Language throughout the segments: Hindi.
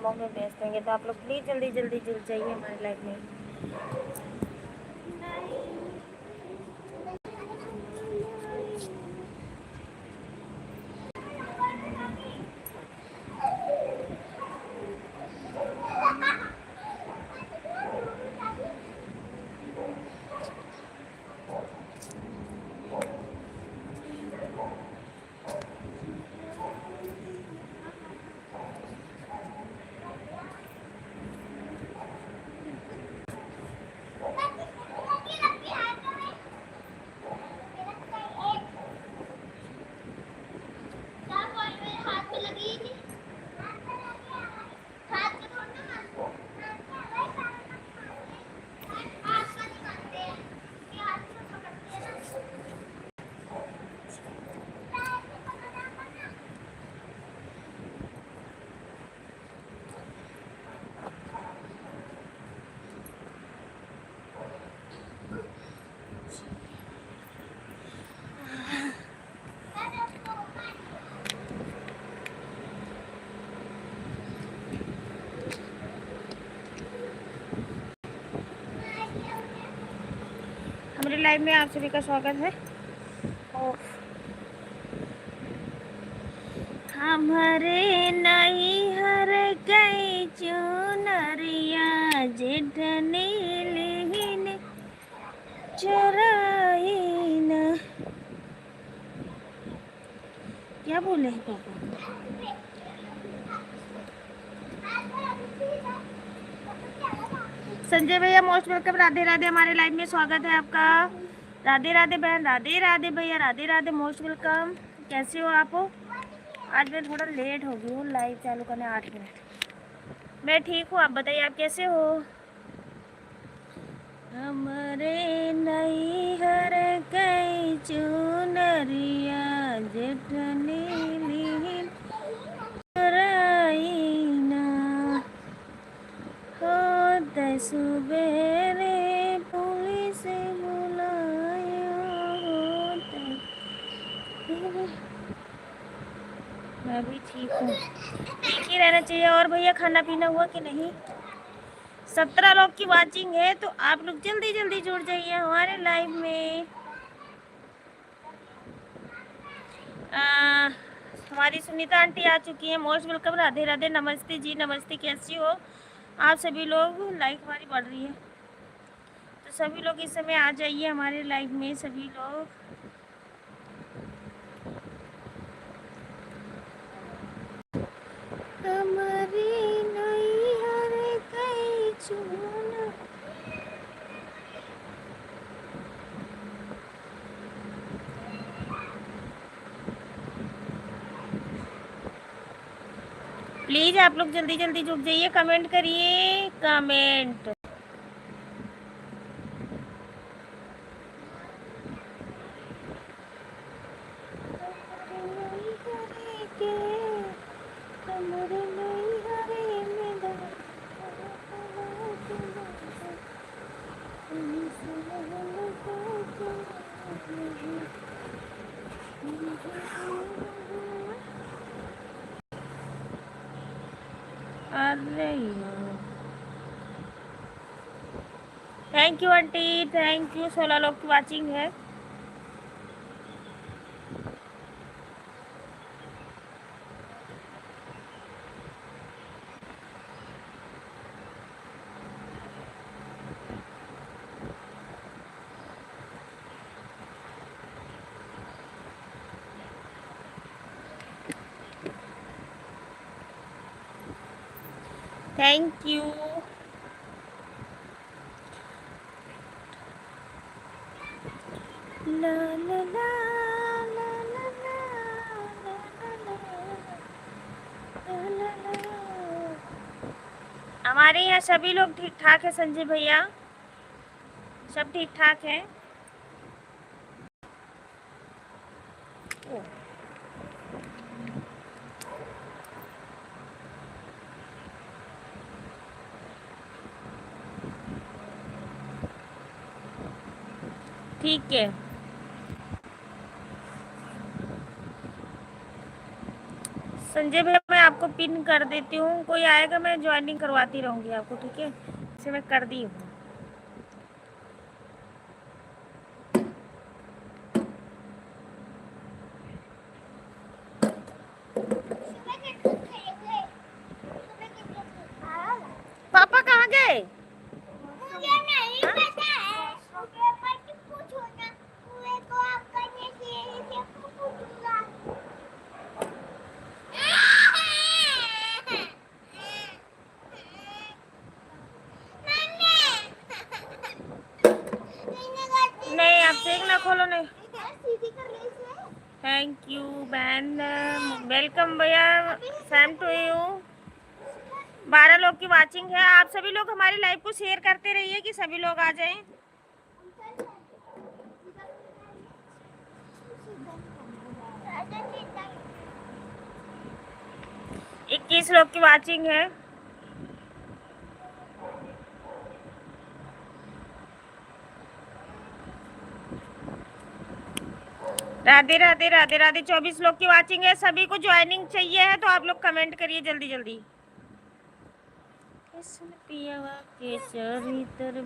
कामों में व्यस्त होंगे, तो आप लोग प्लीज़ जल्दी जल्दी जुड़ जाइए हमारे लाइफ में। हमारे लाइव में आप सभी का स्वागत है। हमारे नैहर गई चुनरिया जेठने लेने चराई न। क्या बोले हैं पापा? संजय भैया मोस्ट वेलकम। राधे राधे, हमारे लाइव में स्वागत है आपका। राधे राधे बहन, राधे राधे भैया, राधे राधे, मोस्ट वेलकम। कैसे हो आप? आज मैं थोड़ा लेट हो गई हूँ लाइव चालू करने, 8 मिनट। मैं ठीक हूँ, आप बताइए आप कैसे हो? हमारे नैहर गई चुनरिया जेठने लीन चराइना होते सुबेरे पुलिस बुलाया होते। मैं भी ठीक हूँ, ठीक ही रहना चाहिए। और भैया खाना पीना हुआ कि नहीं? 17 लोग की वाचिंग है, तो आप लोग जल्दी जल्दी जुड़ जाइए हमारे लाइव में। हमारी सुनीता आंटी आ चुकी है, मोस्ट वेलकम। राधे राधे, नमस्ते जी, नमस्ते। कैसी हो आप सभी लोग? लाइक हमारी बढ़ रही है, तो सभी लोग इस समय आ जाइए हमारे लाइव में, सभी लोग। हमारी नैहर गई चुनरिया। प्लीज आप लोग जल्दी जल्दी जुड़ जाइए, कमेंट करिए, comment. Thank you aunty, thank you. 16 लोग की वाचिंग है। Thank you. ला ला ला ला ला ला ला। हमारे यहाँ सभी लोग ठीक ठाक है संजय भैया, सब ठीक ठाक है। ठीक है। संजय भैया मैं आपको पिन कर देती हूँ, कोई आएगा मैं ज्वाइनिंग करवाती रहूँगी आपको, ठीक है। इसे मैं कर दी हूँ। पापा कहाँ गए? मुझे नहीं पता है। पूछो ना, को आप करने से पूछूंगा। नहीं आप सेक ना खोलो, नहीं। थैंक यू बहन, वेलकम भैया, सेम टू यू। 12 लोग की वाचिंग है। आप सभी लोग हमारी लाइव को शेयर करते रहिए कि सभी लोग आ जाएं। 21 लोग की वाचिंग है। राधे राधे राधे राधे। 24 लोग की वाचिंग है। सभी को ज्वाइनिंग चाहिए है तो आप लोग कमेंट करिए जल्दी जल्दी। पियावा के चरित्र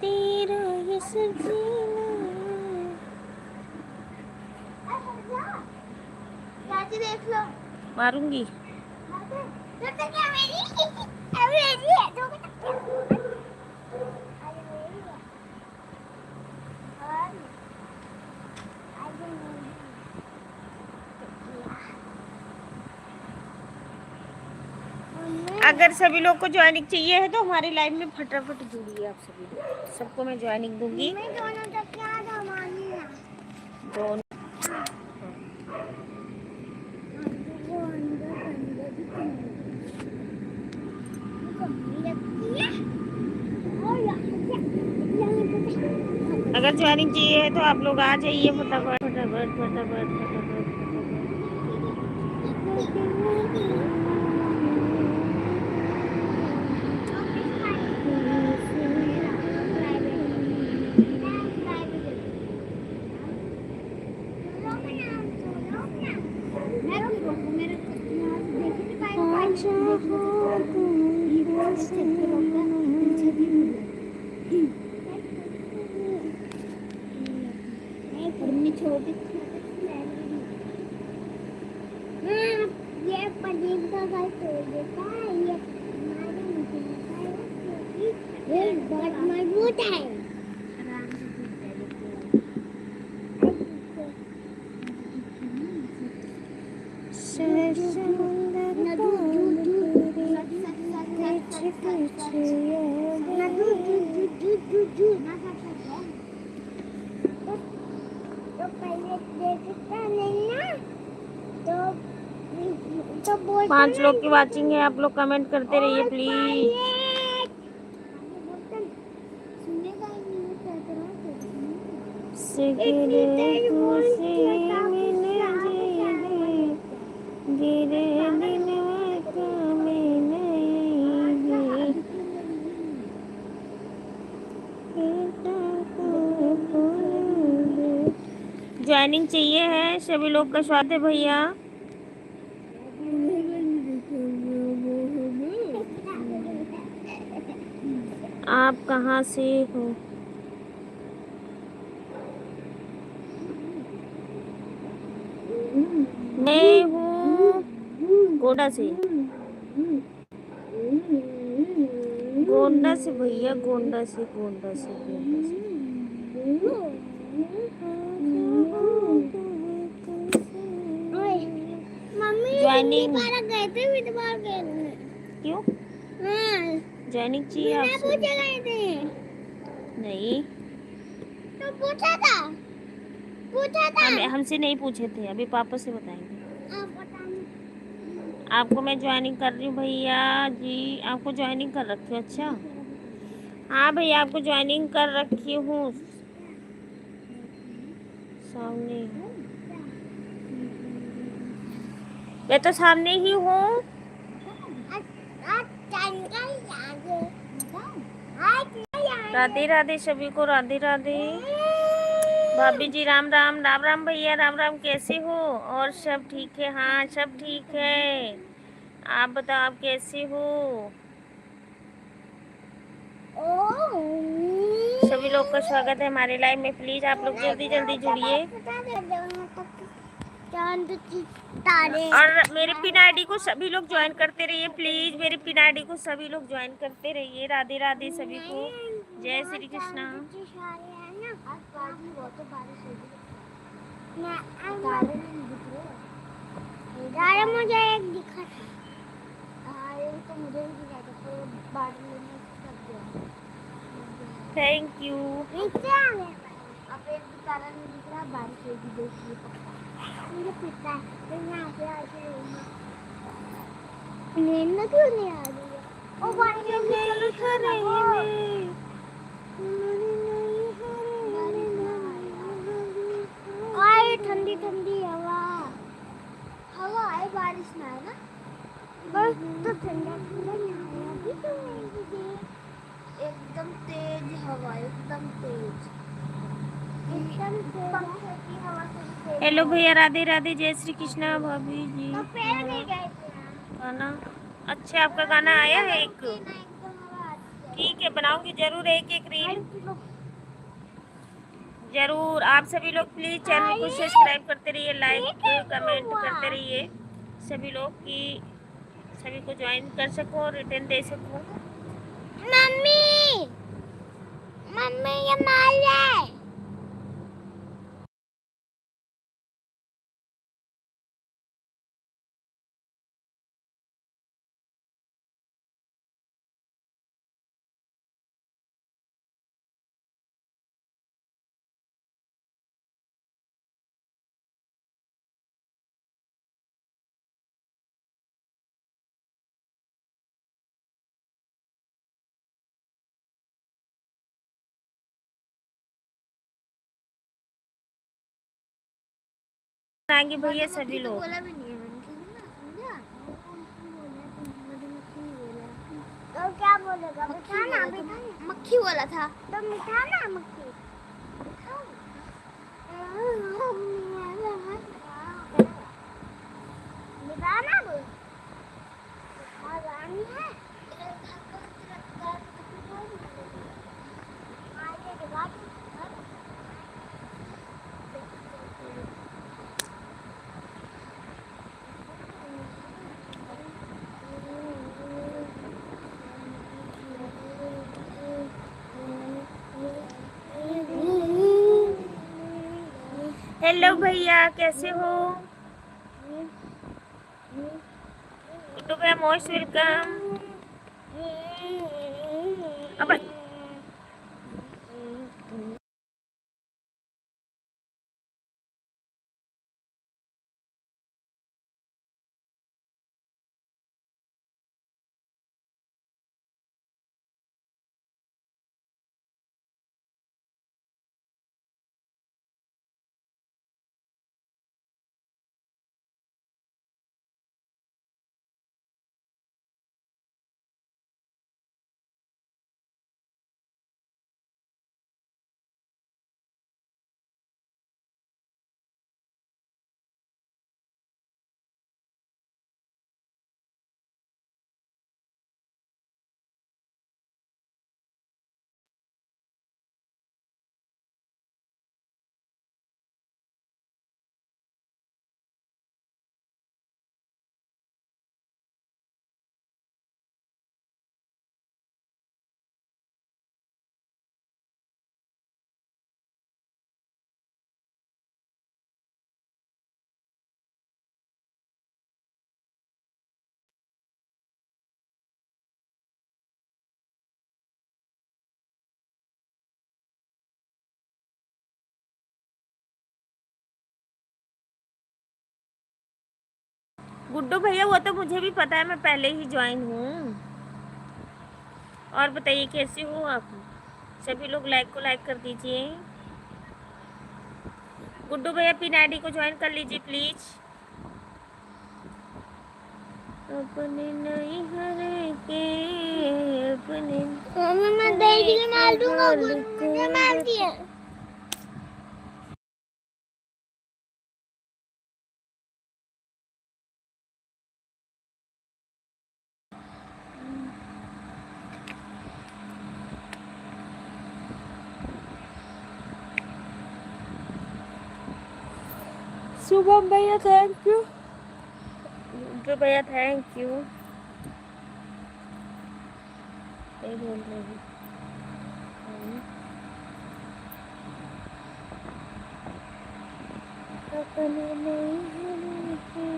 तेरा ये देख लो, मारूंगी। अगर सभी लोग को ज्वाइनिंग चाहिए है तो हमारी लाइव में फटाफट जुड़िए। आप सभी लोग, सबको मैं ज्वाइनिंग दूंगी। दोनों अगर ज्वाइनिंग चाहिए है तो आप लोग आ जाइए फटाफट फटाफट फटाफट फटाफट। ये पनीर का घर तोड़ देता है, ये बहुत मजबूत है। तो पहले देखता नहीं ना, तो 5 लोग की वाचिंग है। आप लोग कमेंट करते रहिए प्लीज। ज्वाइनिंग चाहिए है, सभी लोग का स्वागत है भैया। आप कहाँ से हो? मैं हूँ गोंडा से। गोंडा से भैया, गोंडा से गोंडा से गोंडा से। ज्वाइनिंग गए थे क्यों? ज्वाइनिंग चाहिए आपसे? पूछे गए थे। नहीं तो पूछा था हमसे नहीं पूछे थे, अभी पापा से बताएंगे। आपको मैं ज्वाइनिंग कर रही हूँ भैया जी, आपको ज्वाइनिंग कर रखी हूँ। अच्छा हाँ भैया आपको ज्वाइनिंग कर रखी हूँ सामने। मैं तो सामने ही हूँ। राधे राधे सभी को, राधे राधे। भाभी जी राम राम। राम राम भैया, राम राम। कैसे हो? और सब ठीक है? हाँ सब ठीक है। आप बताओ आप कैसे हो? सभी लोग का स्वागत है हमारे लाइव में। प्लीज आप लोग जल्दी जल्दी जुड़िए। और मेरे पिन आईडी को सभी लोग ज्वाइन करते रहिए प्लीज। मेरे पिन आईडी को सभी लोग ज्वाइन करते रहिए। राधे राधे सभी को। जय श्री कृष्णा। मुझे एक दिखा था। तो मुझे भी दिखा था, तो बादल में सब गया। Thank you. नीचे आ गया। अब एक तारा नहीं दिख रहा, बारिश होगी देखिए पक्का। मुझे पता है तो यहाँ पे आके नींद क्यों नहीं आ रही है? ओ बारिश होगी, चलो चलो। आए ठंडी ठंडी हवा। हवा आए बारिश ना है ना, बस तो ठंडा ठंडा यहाँ भी तो एकदम तेज हवा, एकदम तेज, एकदम पंखे की हवा से। हेलो भैया, राधे राधे। जय श्री कृष्णा भाभी जी। गाना अच्छा, आपका गाना आया है एक। ठीक है, बनाऊंगी जरूर एक एक रील जरूर। आप सभी लोग प्लीज चैनल को सब्सक्राइब करते रहिए, लाइक कमेंट करते रहिए सभी लोग, की सभी को ज्वाइन कर सको, रिटर्न दे सको। मम्मी मम्मी ये माल है। आएंगे भैया सभी लोग। बोला भी नहीं है मैंने, तो क्या बोलेगा? मिठाना मक्खी बोला था तो मिठाना मक्खी मिठाना बोल। रानी है हेलो भैया, कैसे हो? गुड्डू भैया मोस्ट वेलकम। अब गुड्डू भैया वो तो मुझे भी पता है, मैं पहले ही ज्वाइन हूँ। और बताइए कैसे हो आप? सभी लोग लाइक कर दीजिए। गुड्डू भैया पिन आईडी को ज्वाइन कर लीजिए प्लीज। अपने नहीं हरे के अपने मैं डेली मार दूंगा, मुझे मार दिया। शुभम भैया थैंक यू। गुड्डू भैया थैंक यू। नहीं बोल रही अपने नहीं हरे के।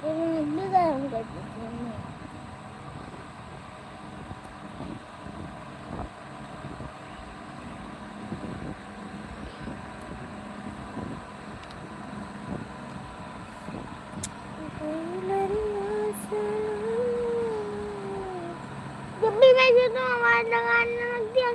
मैं गरम कर देती हूँ। जब भी मैं तो आवाज लगाने लग दिया।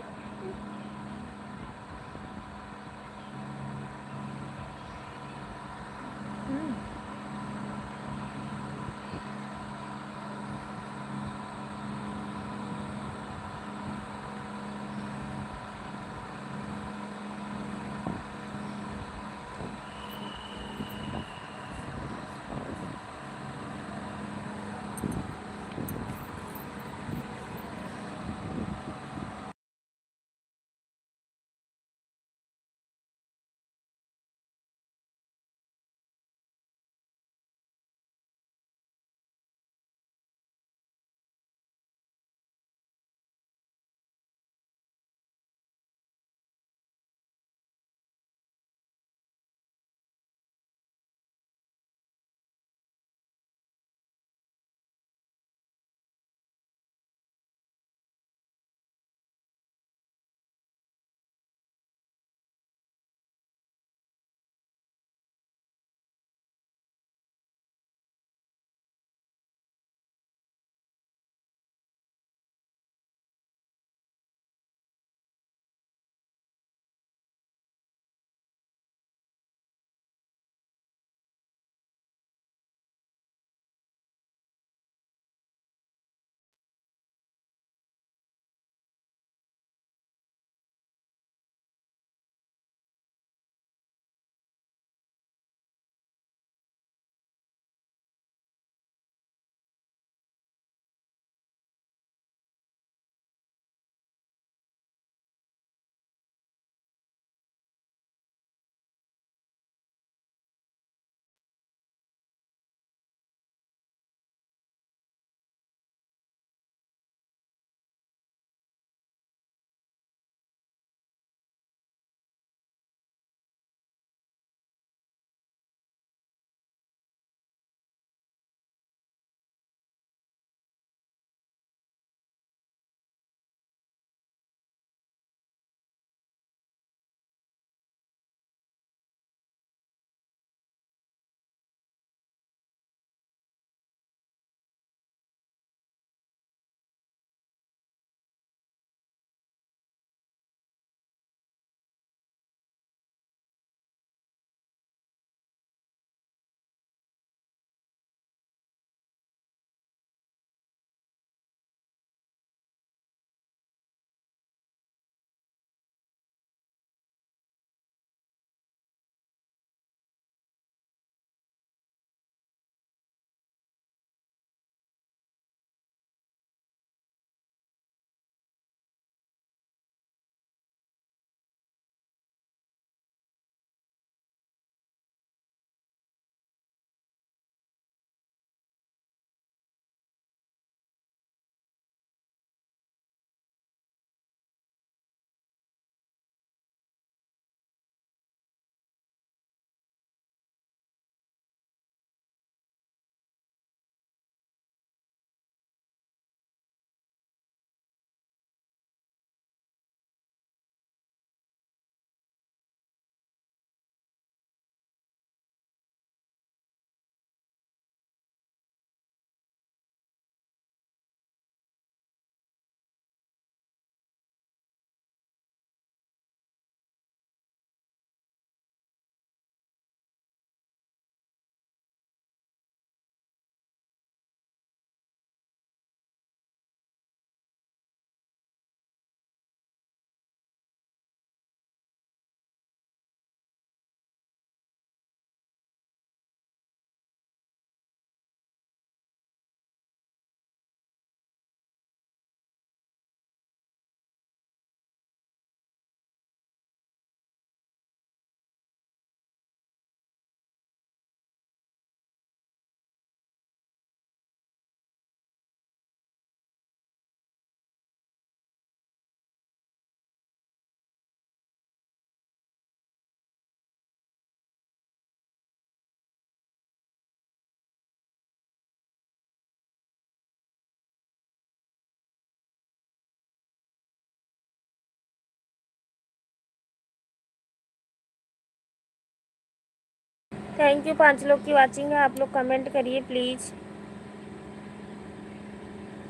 थैंक यू, 5 लोग की वाचिंग है। आप लोग कमेंट करिए प्लीज़।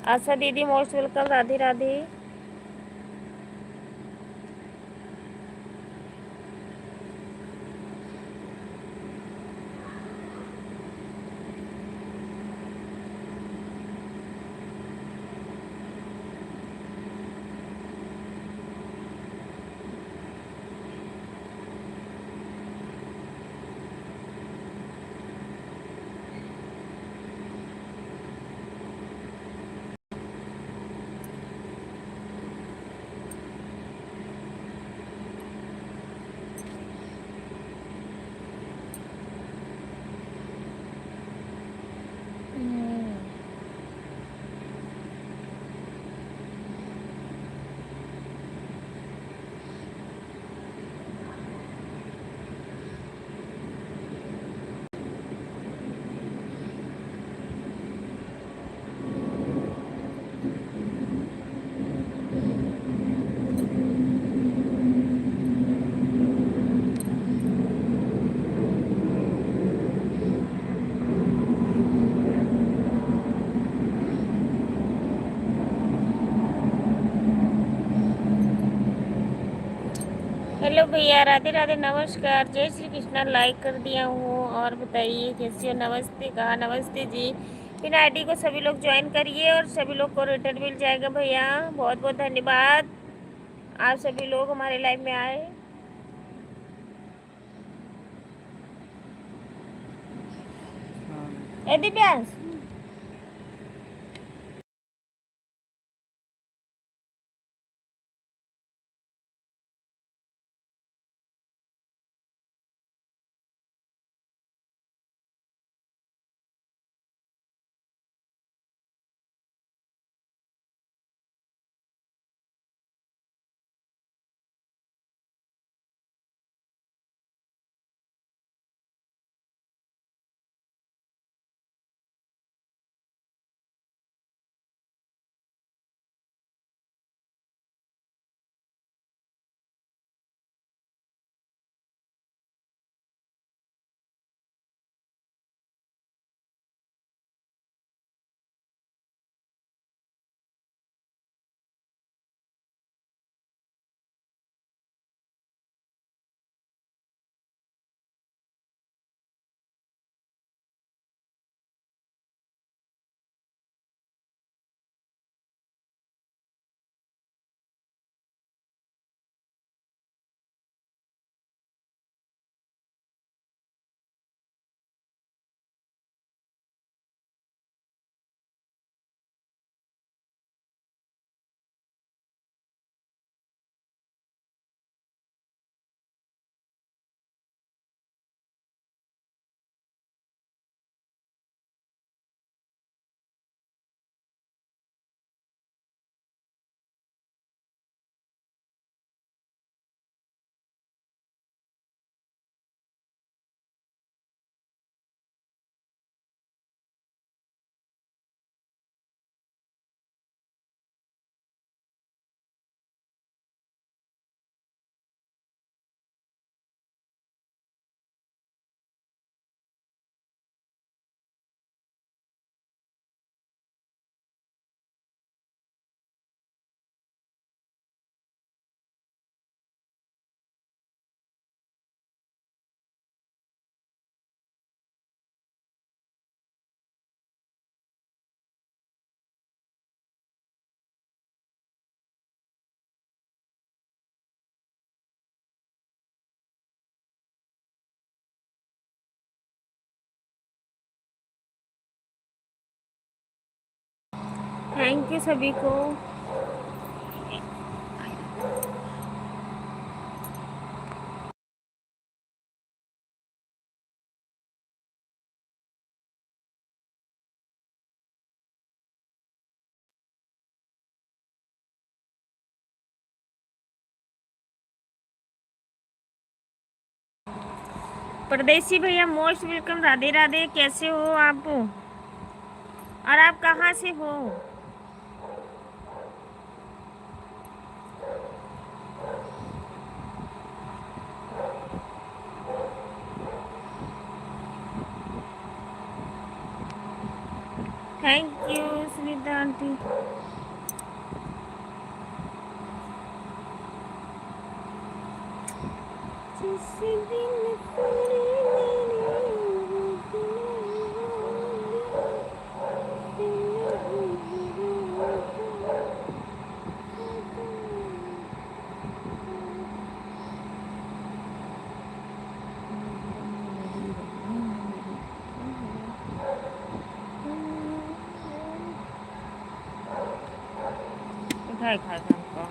आशा दीदी most welcome. Radhe Radhe. Hello भैया, राधे राधे, नमस्कार, जय श्री कृष्णा। लाइक कर दिया हूँ। और बताइए कैसी हो? नमस्ते कहा। नमस्ते जी। इन आईडी को सभी लोग ज्वाइन करिए और सभी लोग को रिटर्न मिल जाएगा भैया। बहुत बहुत धन्यवाद, आप सभी लोग हमारे लाइव में आए। ए दिव्यांश, थैंक यू सभी को। परदेसी भैया मोस्ट वेलकम। राधे राधे, कैसे हो आप और आप कहाँ से हो? Thank you Sunita aunty. जिस दिन तेरी खाए खाए हमको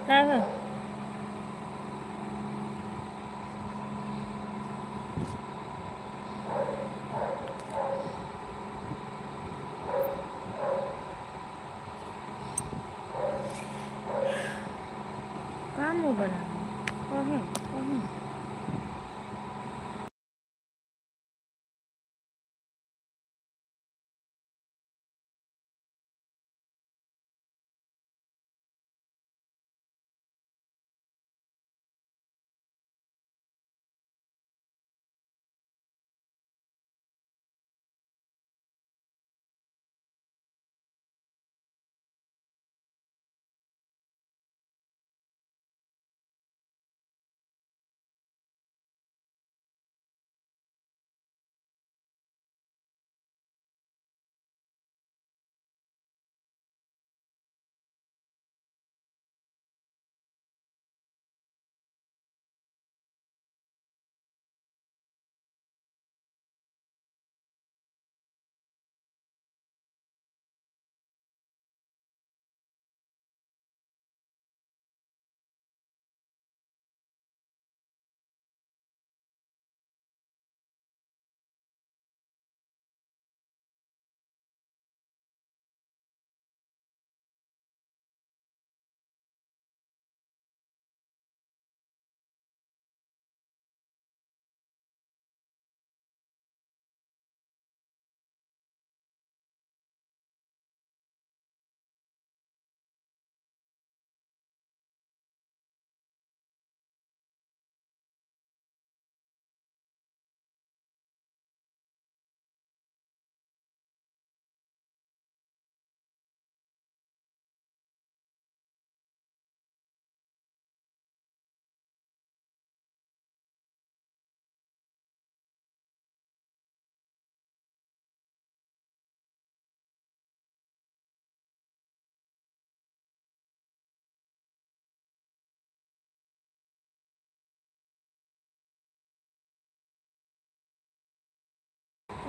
क्या है? काम वो बना कहे कहे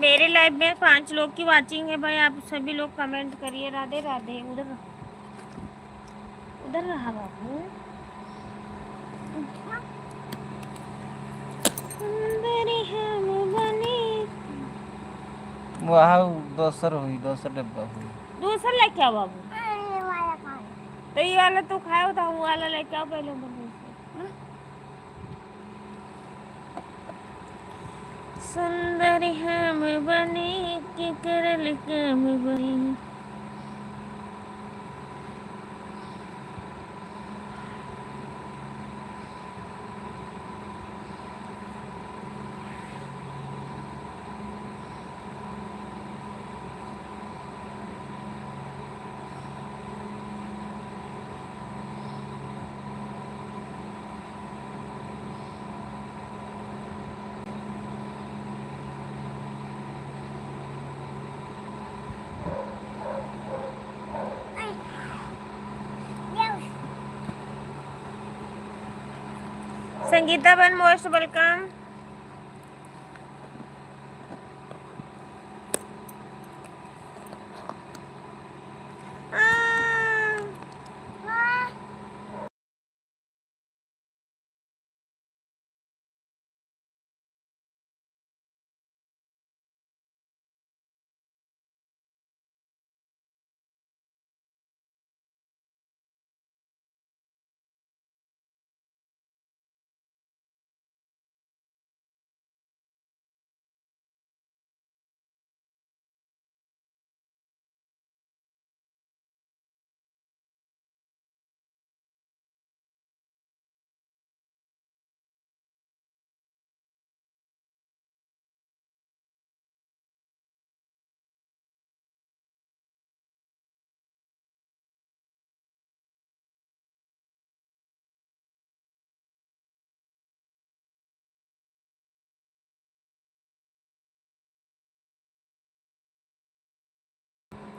मेरे लाइव में 5 लोग की वाचिंग है भाई। आप सभी लोग कमेंट करिए। राधे राधे। उधर उधर रहा बाबू। सुंदरी हम बनी वहाँ दोसर हुई, दोसर डब्बा हुई। दूसरा लेके आओ बाबू। ये वाला खाना तो ये वाला तो खाओ था, वो वाला लेके आओ पहले बबू से। सुंदरी हम बनी के करल काम बनी। संगीता बन मोस्ट वेलकम।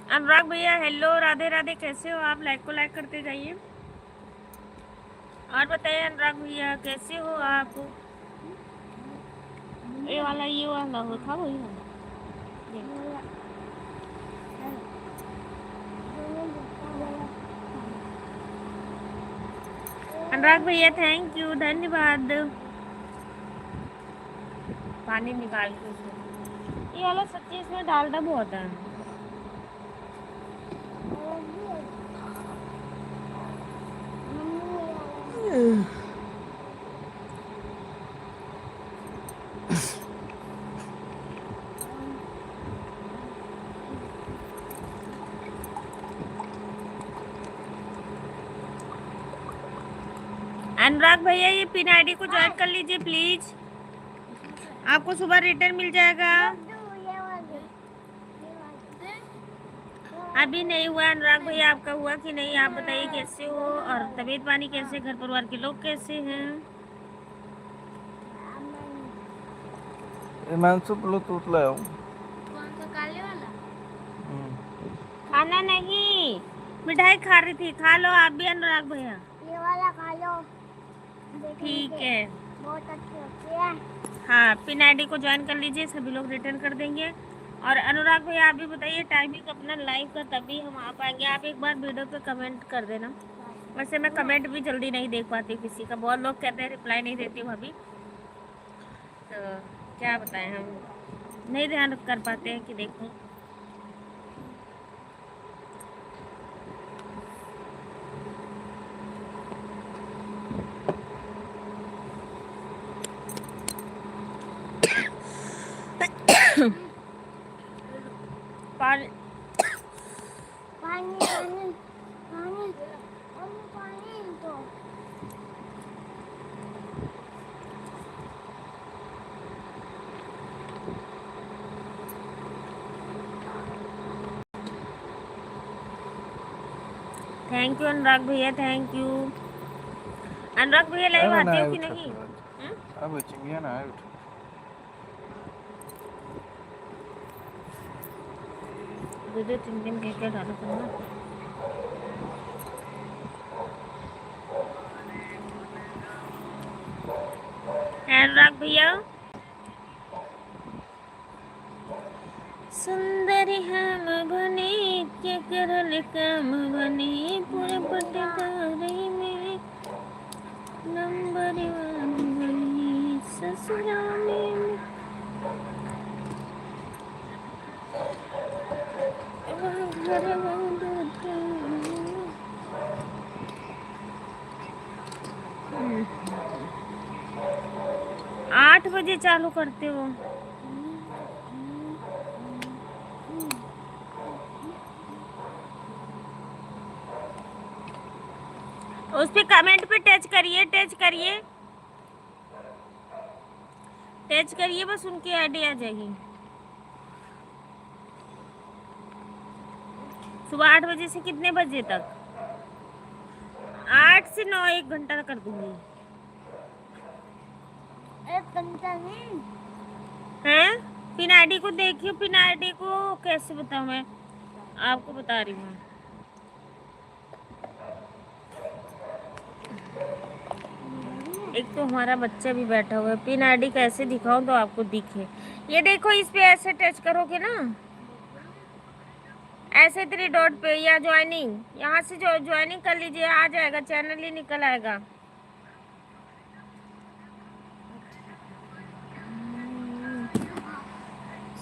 अनुराग भैया हेलो, राधे राधे, कैसे हो आप? लाइक को लाइक करते जाइए। और बताइए अनुराग भैया कैसे हो आप? ये वाला हो था वही वाला। अनुराग भैया थैंक यू, धन्यवाद। पानी निकाल के उसमें। ये वाला सच्ची इसमें डालडा बहुत है। अनुराग भैया ये पिन आईडी को ज्वाइन कर लीजिए प्लीज, आपको सुबह रिटर्न मिल जाएगा। अभी नहीं हुआ अनुराग भैया, आपका हुआ कि नहीं आप बताइए कैसे हो, और तबीयत पानी कैसे, घर परिवार के लोग कैसे हैं? हिमांशु ब्लूटूथ लाया हूँ। कौन सा काले वाला? खाना नहीं, मिठाई खा रही थी, खा लो आप भी अनुराग भैया। ये वाला खा लो। ठीक है, बहुत अच्छी होती है। हाँ पिन आईडी को ज्वाइन कर लीजिए, सभी लोग रिटर्न कर देंगे। और अनुराग भैया आप भी बताइए टाइमिंग अपना लाइव का, तभी हम आ पाएंगे। आप एक बार वीडियो पे कमेंट कर देना। वैसे मैं कमेंट भी जल्दी नहीं देख पाती किसी का, बहुत लोग कहते हैं रिप्लाई नहीं देती हूँ अभी, तो क्या बताएं, हम नहीं ध्यान कर पाते हैं कि देखूँ। पानी पानी पानी पानी पानी तो थैंक यू अनुराग भैया, थैंक यू। अनुराग भैया लाइव आते हो कि नहीं? अब चिंगिया ना आए वीडियो 3 दिन कह डालो करना। अनुराग भैया सुंदरी हम बने के करल काम बने, पूरे पटदारी में नंबर 1 बनी ससुरा में। 8 बजे चालू करते हो? उस पे कमेंट पे टच करिए, टच करिए, टच करिए, बस उनकी आईडी आ जाएगी। सुबह 8 बजे से कितने बजे तक? 8 से 9, 1 घंटा कर दूंगी। 1 घंटा नहीं हैं? पिन आईडी को देखियो, पिन आईडी को कैसे बताऊं मैं आपको, बता रही हूँ। एक तो हमारा बच्चा भी बैठा हुआ है, पिन आईडी कैसे दिखाऊं तो आपको दिखे। ये देखो, इस पे ऐसे टच करोगे ना, ऐसे 3 डॉट पे, या ज्वाइनिंग, यहाँ से जो ज्वाइनिंग कर लीजिए, आ जाएगा, चैनल ही निकल आएगा।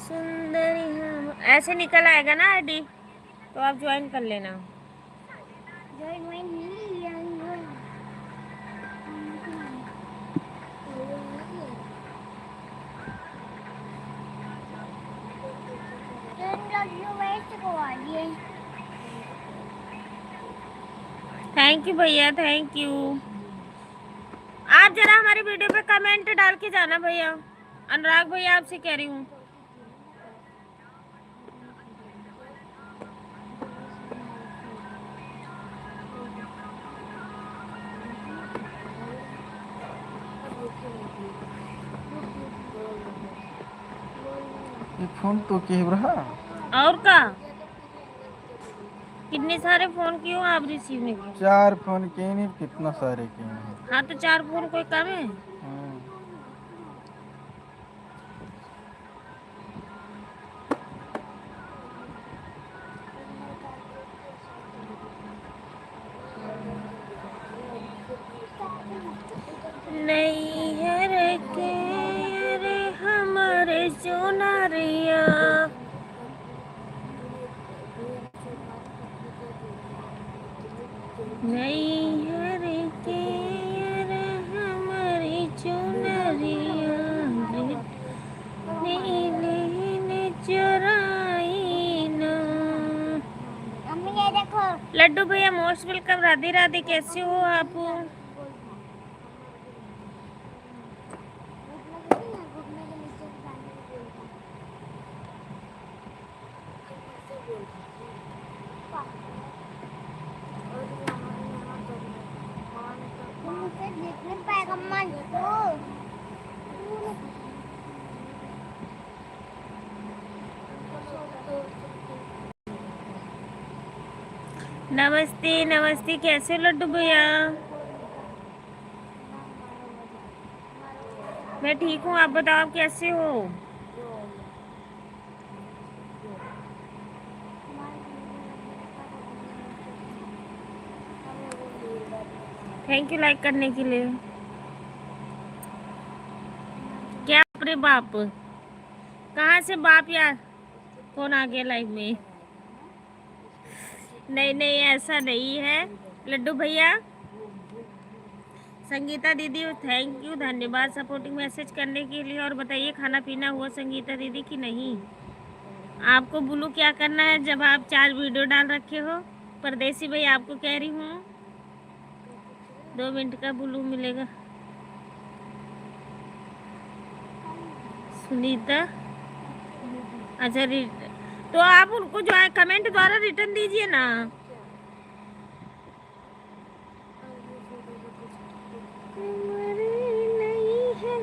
सुंदरी हम, ऐसे निकल आएगा ना आईडी, तो आप ज्वाइन कर लेना। थैंक यू भैया, थैंक यू। आप जरा हमारे वीडियो पे कमेंट डाल के जाना भैया, अनुराग भैया आपसे कह रही हूँ। ये फोन तो के रहा और का कितने सारे फोन किए हो आप रिसीव नहीं किए? 4 फोन किए नहीं, कितना सारे किए हैं। हाँ तो 4 फोन कोई कम है? हम्म। नहीं है रे के रे हमारे सोनारिया। नहीं है रे के रे हमारी चुनरिया नीले ने चुराई ना। मम्मी ये देखो। लड्डू भैया मोस्ट वेलकम। राधे राधे, कैसे हो आप? मुझे देख नहीं पाएगा मन को। नमस्ते नमस्ते, कैसे हो लड्डू भैया? मैं ठीक हूँ, आप बताओ आप कैसे हो? थैंक यू लाइक करने के लिए। क्या अपने बाप, कहाँ से बाप यार? कौन आ गया लाइव में? नहीं नहीं ऐसा नहीं है लड्डू भैया। संगीता दीदी थैंक यू, धन्यवाद सपोर्टिंग मैसेज करने के लिए। और बताइए खाना पीना हुआ संगीता दीदी कि नहीं? आपको ब्लू क्या करना है जब आप 4 वीडियो डाल रखे हो? परदेसी भाई आपको कह रही हूँ 2 मिनट का ब्लू मिलेगा। सुनीता अच्छा तो आप उनको जो है कमेंट द्वारा रिटर्न दीजिए ना।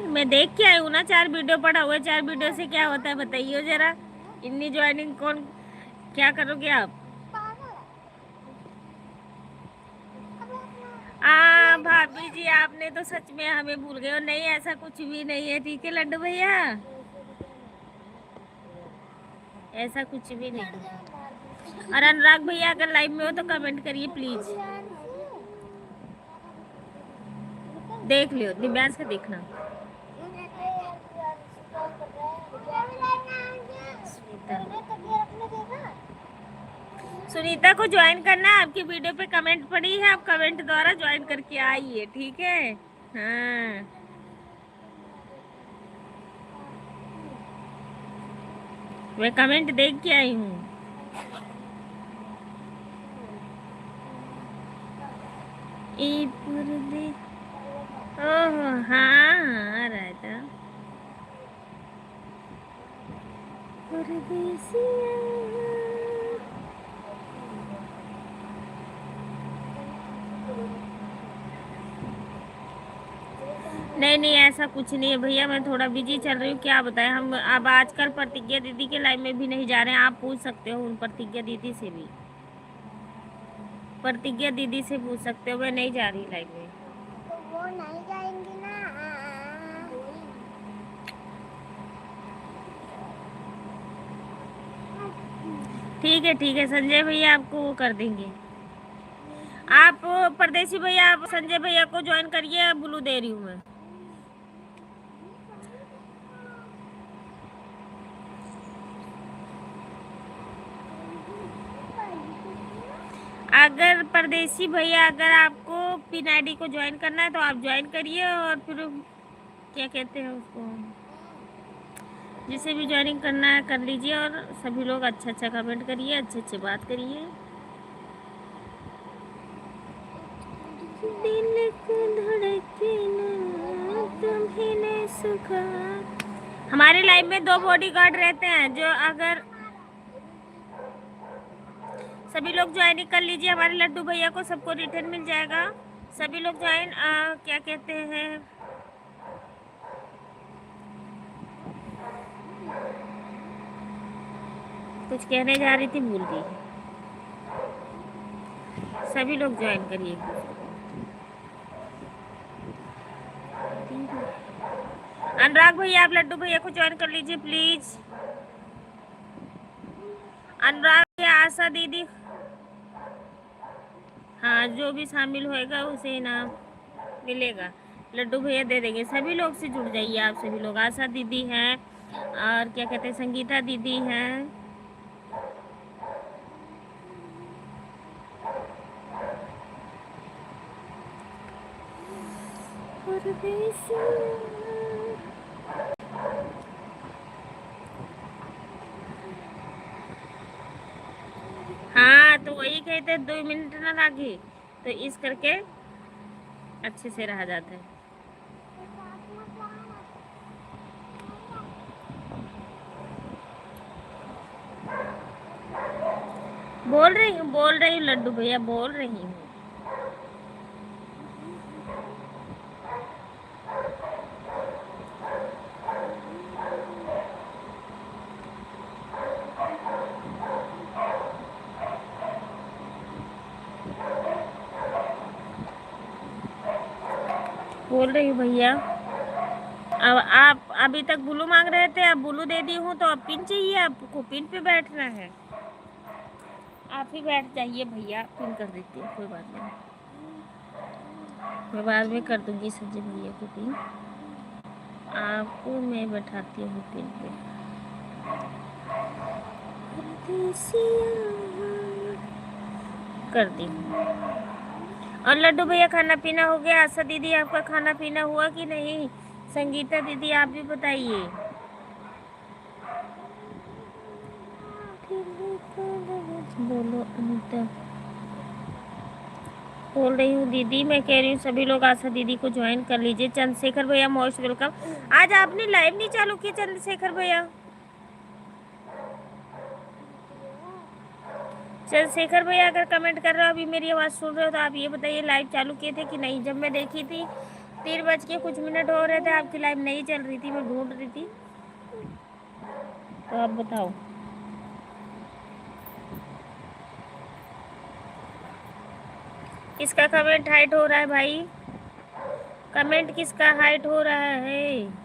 मैं देख के आई हूँ ना, 4 वीडियो पड़ा हुआ है। 4 वीडियो से क्या होता है बताइए जरा। इतनी ज्वाइनिंग कौन, क्या करोगे आप? भाभी जी आपने तो सच में हमें भूल गए हो। नहीं ऐसा कुछ भी नहीं है, ठीक है लड्डू भैया, ऐसा कुछ भी नहीं है। और अनुराग भैया अगर लाइव में हो तो कमेंट करिए प्लीज। देख लियो दिव्यांश का देखना। सुनीता को ज्वाइन करना है, आपकी वीडियो पे कमेंट पड़ी है, आप कमेंट द्वारा ज्वाइन करके आइए, ठीक है? हाँ मैं कमेंट देख के आई हूँ। ओह हाँ हाँ राजा नहीं नहीं ऐसा कुछ नहीं है भैया, मैं थोड़ा बिजी चल रही हूँ। क्या बताएं, हम अब आजकल प्रतिज्ञा दीदी के लाइव में भी नहीं जा रहे हैं। आप पूछ सकते हो उन प्रतिज्ञा दीदी से भी, प्रतिज्ञा दीदी से पूछ सकते हो। मैं नहीं जा रही लाइव में। तो वो नहीं जाएंगी ना। ठीक है संजय भैया आपको वो कर देंगे। आप परदेसी भैया आप संजय भैया को ज्वाइन करिए, ब्लू दे रही हूँ मैं। अगर परदेसी भैया अगर आपको पिन आईडी को ज्वाइन करना है तो आप ज्वाइन करिए, और फिर क्या कहते हैं उसको, जिसे भी ज्वाइनिंग करना है कर लीजिए। और सभी लोग अच्छा अच्छा कमेंट करिए, अच्छे अच्छे बात करिए। दिल को धड़कना तुम्हें ने सुखा। हमारे लाइफ में 2 बॉडीगार्ड रहते हैं, जो अगर सभी लोग ज्वाइनिंग कर लीजिए हमारे लड्डू भैया को, सबको रिटर्न मिल जाएगा। सभी लोग ज्वाइन क्या कहते हैं, कुछ कहने जा रही थी भूल गई। सभी लोग ज्वाइन करिए। अनुराग भैया, आप लड्डू भैया को ज्वाइन कर लीजिए प्लीज। अनुराग भैया, आशा दीदी, हाँ जो भी शामिल होएगा उसे इनाम मिलेगा। लड्डू भैया दे देंगे। सभी लोग से जुड़ जाइए आप सभी लोग। आशा दीदी हैं और क्या कहते हैं, संगीता दीदी हैं। हाँ तो वही कहते 2 मिनट ना लागे तो इस करके अच्छे से रहा जाता है। बोल रही हूँ लड्डू भैया, बोल रही हूँ। बोल रही हूँ भैया। अब आप अभी तक ब्लू मांग रहे थे, अब ब्लू दे दी हूँ तो अब पिन चाहिए आपको। पिन पे बैठना है, आप ही बैठ जाइए भैया। पिन कर देती हूँ, कोई बात नहीं, मैं बाद में कर दूंगी सज्जन भैया को पिन। आपको मैं बैठाती हूँ पिन पे। कर दी। और लड्डू भैया खाना पीना हो गया? आशा दीदी आपका खाना पीना हुआ कि नहीं? संगीता दीदी आप भी बताइए। बोलो अनीता। बोल रही हूँ दीदी, मैं कह रही हूँ सभी लोग आशा दीदी को ज्वाइन कर लीजिए। चंद्रशेखर भैया मोस्ट वेलकम। आज आपने लाइव नहीं चालू की चंद्रशेखर भैया? चंद्रशेखर भैया अगर कमेंट कर रहे हो, अभी मेरी आवाज़ सुन रहे हो तो आप ये बताइए लाइव चालू किए थे कि नहीं? जब मैं देखी थी 3 बज के कुछ मिनट हो रहे थे, आपकी लाइव नहीं चल रही थी, मैं ढूंढ रही थी, तो आप बताओ। किसका कमेंट हाइट हो रहा है भाई? कमेंट किसका हाइट हो रहा है?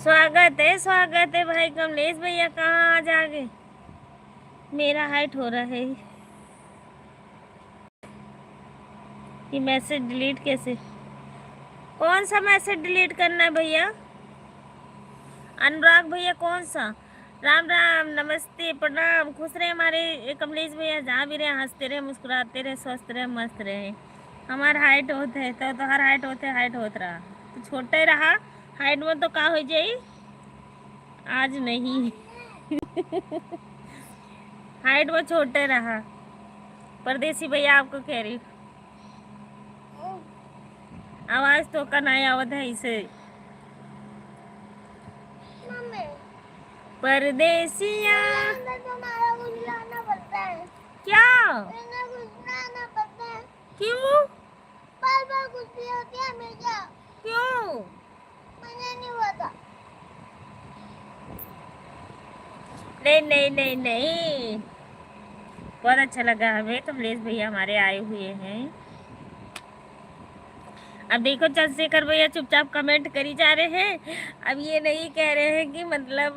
स्वागत है भाई कमलेश भैया। कहाँ आज आ गए? मेरा हाइट हो रहा है। ये मैसेज डिलीट कैसे? कौन सा मैसेज डिलीट करना है भैया? अनुराग भैया कौन सा? राम राम, नमस्ते, प्रणाम, खुश रहे हमारे कमलेश भैया। जहाँ भी रहे हंसते रहे, मुस्कुराते रहे, स्वस्थ रहे, मस्त रहे। हमारा हाइट होते है तो हर हाइट होते हाइट होत रहा तो छोटा ही रहा। हाइट में तो का हो जाई आज नहीं। हाइट में छोटे रहा। परदेसी भैया आपको कह रही आवाज तो का नहीं आवत है इसे। मम्मी परदेसिया तुम्हारा कुछ लाना पड़ता है। क्या? कुछ लाना पड़ता है। क्यों? बार बार कुछ भी होती है हमेशा। क्यों? मुझे नहीं पता। नहीं नहीं नहीं नहीं, बहुत अच्छा लगा हमें, कमलेश भैया हमारे आए हुए हैं। अब देखो चंद्रशेखर भैया चुपचाप कमेंट करी जा रहे हैं। अब ये नहीं कह रहे हैं कि मतलब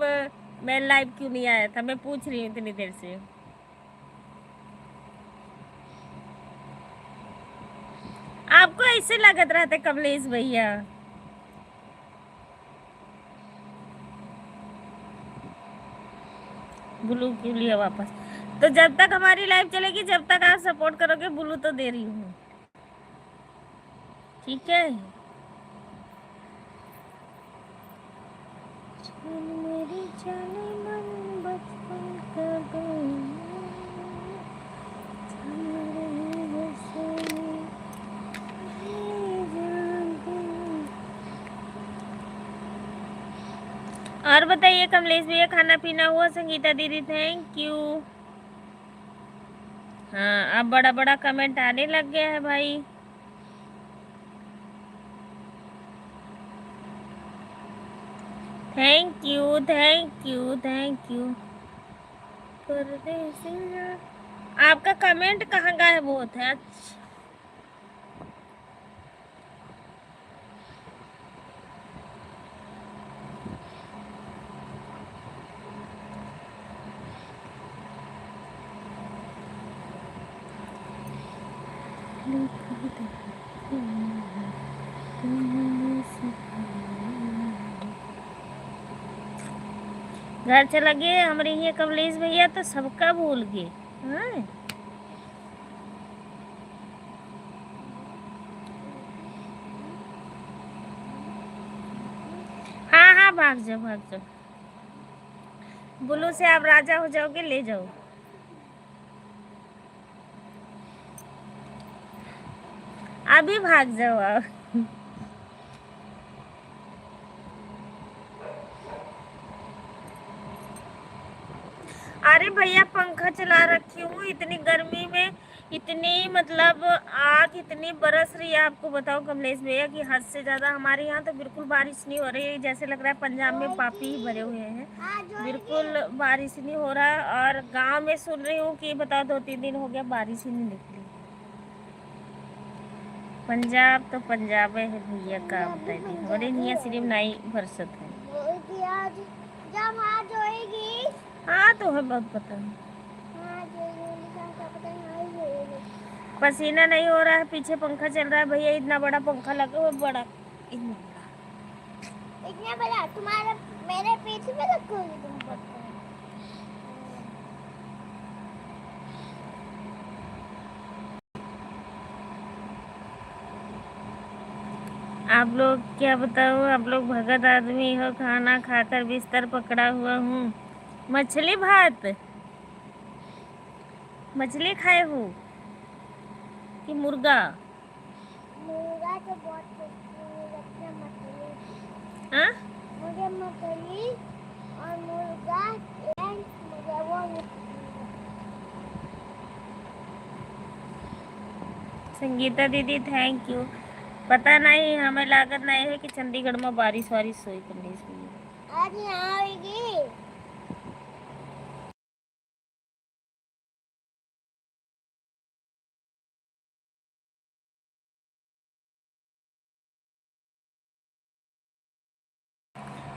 मैं लाइव क्यों नहीं आया था, मैं पूछ रही हूँ इतनी देर से। आपको ऐसे लगत रहते कमलेश भैया? ब्लू क्यों लिया वापस? तो जब तक हमारी लाइव चलेगी, जब तक आप सपोर्ट करोगे, ब्लू तो दे रही हूँ, ठीक है? मेरी जाने मन बचपन का और बताइए कमलेश भैया, खाना पीना हुआ? संगीता दीदी थैंक यू। हाँ, अब बड़ा बड़ा कमेंट आने लग गया है भाई। Thank you thank you thank you. परदेसिया, आपका कमेंट कहाँ गायब होता है? अच्छा, घर चला गए हमारे ये कमलेश भैया, तो सबका भूल गए। हाँ हाँ हाँ, भाग जाओ भाग जाओ। बुल्लू से आप राजा हो जाओगे, ले जाओ। अभी भाग जाओ आप। अरे भैया पंखा चला रखी हूँ इतनी गर्मी में, इतनी मतलब आग इतनी बरस रही है, आपको बताओ कमलेश भैया कि हद से ज्यादा। हमारे यहाँ तो बिल्कुल बारिश नहीं हो रही है, जैसे लग रहा है पंजाब में पापी ही भरे हुए हैं, बिल्कुल बारिश नहीं हो रहा। और गांव में सुन रही हूँ कि बताओ 2-3 दिन हो गया बारिश ही नहीं निकली। पंजाब तो पंजाब है भैया, का बताइए, हमारे यहाँ सिर्फ 9% है। जब हाथ धोएगी। हाँ तो है, बहुत पता है। पसीना नहीं हो रहा है, पीछे पंखा चल रहा है भैया, इतना बड़ा पंखा लगा हुआ, बड़ा इतना बड़ा तुम्हारा मेरे पीछे में रखोगी तुम पक्का। आप लोग क्या बताओ, आप लोग भगत आदमी हो, खाना खाकर बिस्तर पकड़ा हुआ हूँ। मछली भात, मछली खाए हो कि मुर्गा? मुर्गा तो बहुत टेस्टी लगता है, मछली। हाँ, मुझे मछली और मुर्गा मुझे वो। संगीता दीदी थैंक यू। पता नहीं, हमें लागत नहीं है कि चंडीगढ़ में बारिश वारिश हुई कमलेश भैया। आज यहाँ आएगी।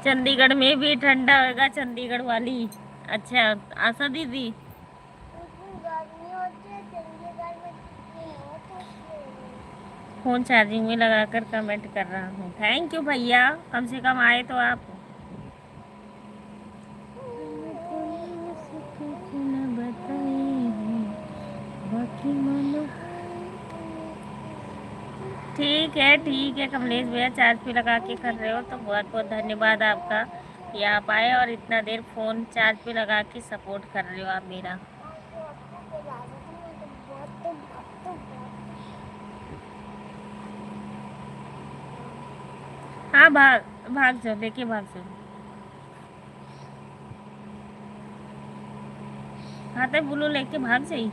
चंडीगढ़ में भी ठंडा होगा, चंडीगढ़ वाली। अच्छा आशा दीदी, गर्मी होती है चंडीगढ़ में, कितनी होती है। फोन चार्जिंग में लगाकर कमेंट कर रहा हूँ। थैंक यू भैया, कम से कम आए तो आप। ठीक है कमलेश भैया, चार्ज पे लगा के कर रहे हो तो बहुत बहुत धन्यवाद आपका कि आप आए और इतना देर फ़ोन चार्ज पे लगा के सपोर्ट कर रहे हो आप मेरा। हाँ भाग भाग जाओ, देखिए भाग जाओ। हाँ तो ब्लू लेके भाग जाइए।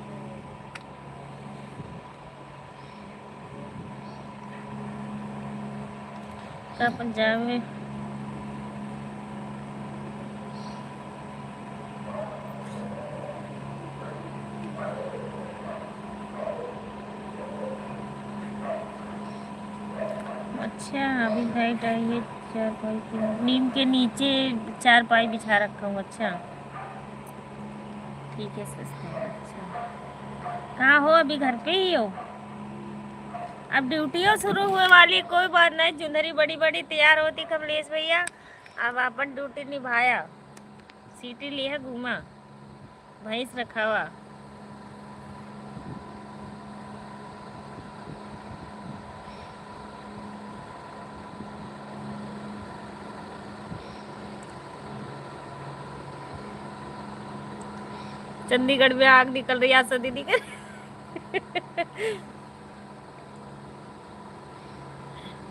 का पंजाब में अच्छा अभी लाइट आई है। चारपाई के नीम के नीचे चारपाई बिछा रखा हूँ। अच्छा ठीक है सस्ता है। अच्छा कहाँ हो? अभी घर पे ही हो? अब ड्यूटियों शुरू हुए वाली। कोई बात नहीं, चुंदरी बड़ी बड़ी तैयार होती कमलेश भैया। अब अपन ड्यूटी निभाया, सीटी लिया घूमा, भैंस रखा हुआ। चंडीगढ़ में आग निकल रही है आशा दीदी के।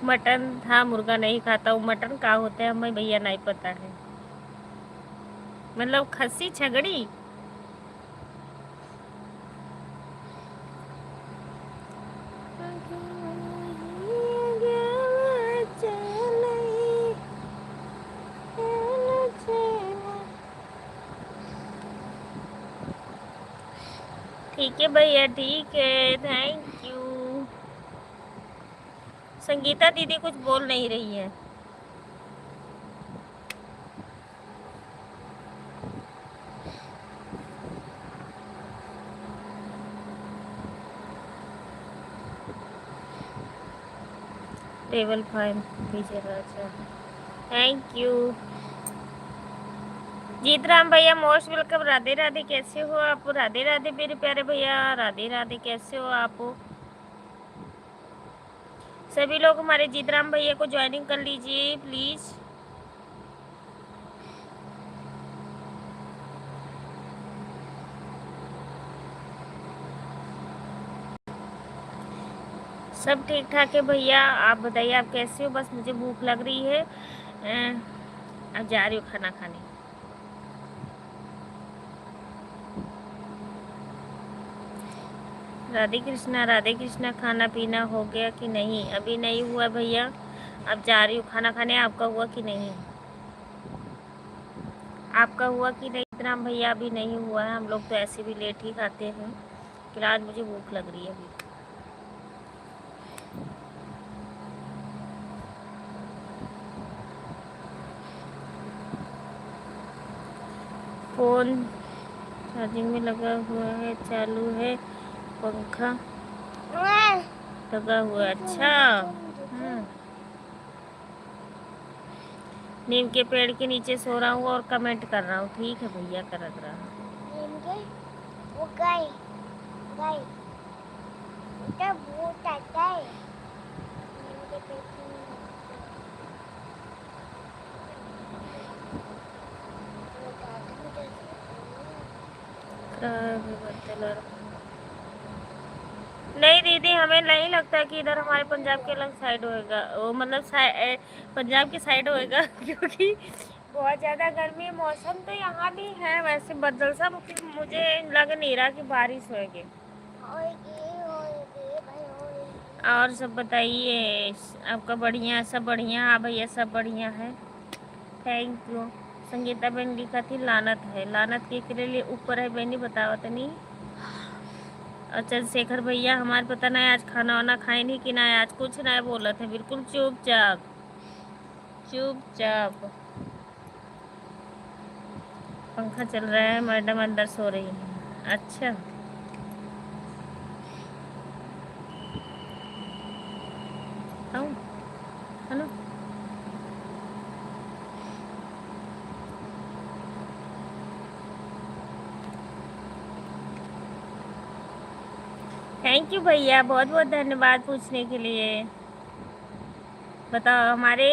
मटन था, मुर्गा नहीं खाता हूँ। मटन का होता है हमें भैया नहीं पता है। मतलब खस्सी छगड़ी। ठीक है भैया, ठीक है, थैंक यू। संगीता दीदी कुछ बोल नहीं रही है। टेबल फाइन पीछे अच्छा, थैंक यू। जीतराम भैया मोस्ट वेलकम। राधे राधे, कैसे हो आप? राधे राधे मेरे प्यारे भैया, राधे राधे, कैसे हो आप? सभी लोग हमारे जीतराम भैया को ज्वाइनिंग कर लीजिए प्लीज। सब ठीक ठाक है भैया, आप बताइए आप कैसे हो? बस मुझे भूख लग रही है, अब जा रही हूँ खाना खाने। राधे कृष्णा, राधे कृष्णा। खाना पीना हो गया कि नहीं? अभी नहीं हुआ भैया, अब जा रही हूँ खाना खाने। आपका हुआ कि नहीं? आपका हुआ कि नहीं राम भैया? अभी नहीं हुआ है, हम लोग तो ऐसे भी लेट ही खाते हैं। फिलहाल मुझे भूख लग रही है अभी। फोन चार्जिंग में लगा हुआ है, चालू है, पंखा लगा हुआ है। अच्छा नीम के पेड़ के नीचे सो रहा हूँ और कमेंट कर रहा हूँ। ठीक है भैया, कर रहा हूँ। वो गाय गाय बेटा भूत आता है। नहीं दीदी, हमें नहीं लगता कि इधर हमारे पंजाब के अलग साइड होएगा, वो मतलब पंजाब की साइड होएगा। क्योंकि बहुत ज़्यादा गर्मी है। मौसम तो यहाँ भी है वैसे बदल सा, मुझे लग नहीं रहा कि बारिश होएगी। और सब बताइए, आपका बढ़िया? सब बढ़िया? हाँ भैया सब बढ़िया है, थैंक यू। संगीता बहन लिखा थी लानत है, लानत के लिए ऊपर है बहनी, बताओ तो नहीं। और चंद्रशेखर भैया हमारे पता नहीं आज खाना वाना खाए नहीं कि ना, आज कुछ ना बोला थे, बिल्कुल चुपचाप चुपचाप। पंखा चल रहा है, मैडम अंदर सो रही है। अच्छा है ना। थैंक यू भैया, बहुत बहुत धन्यवाद पूछने के लिए। बताओ, हमारे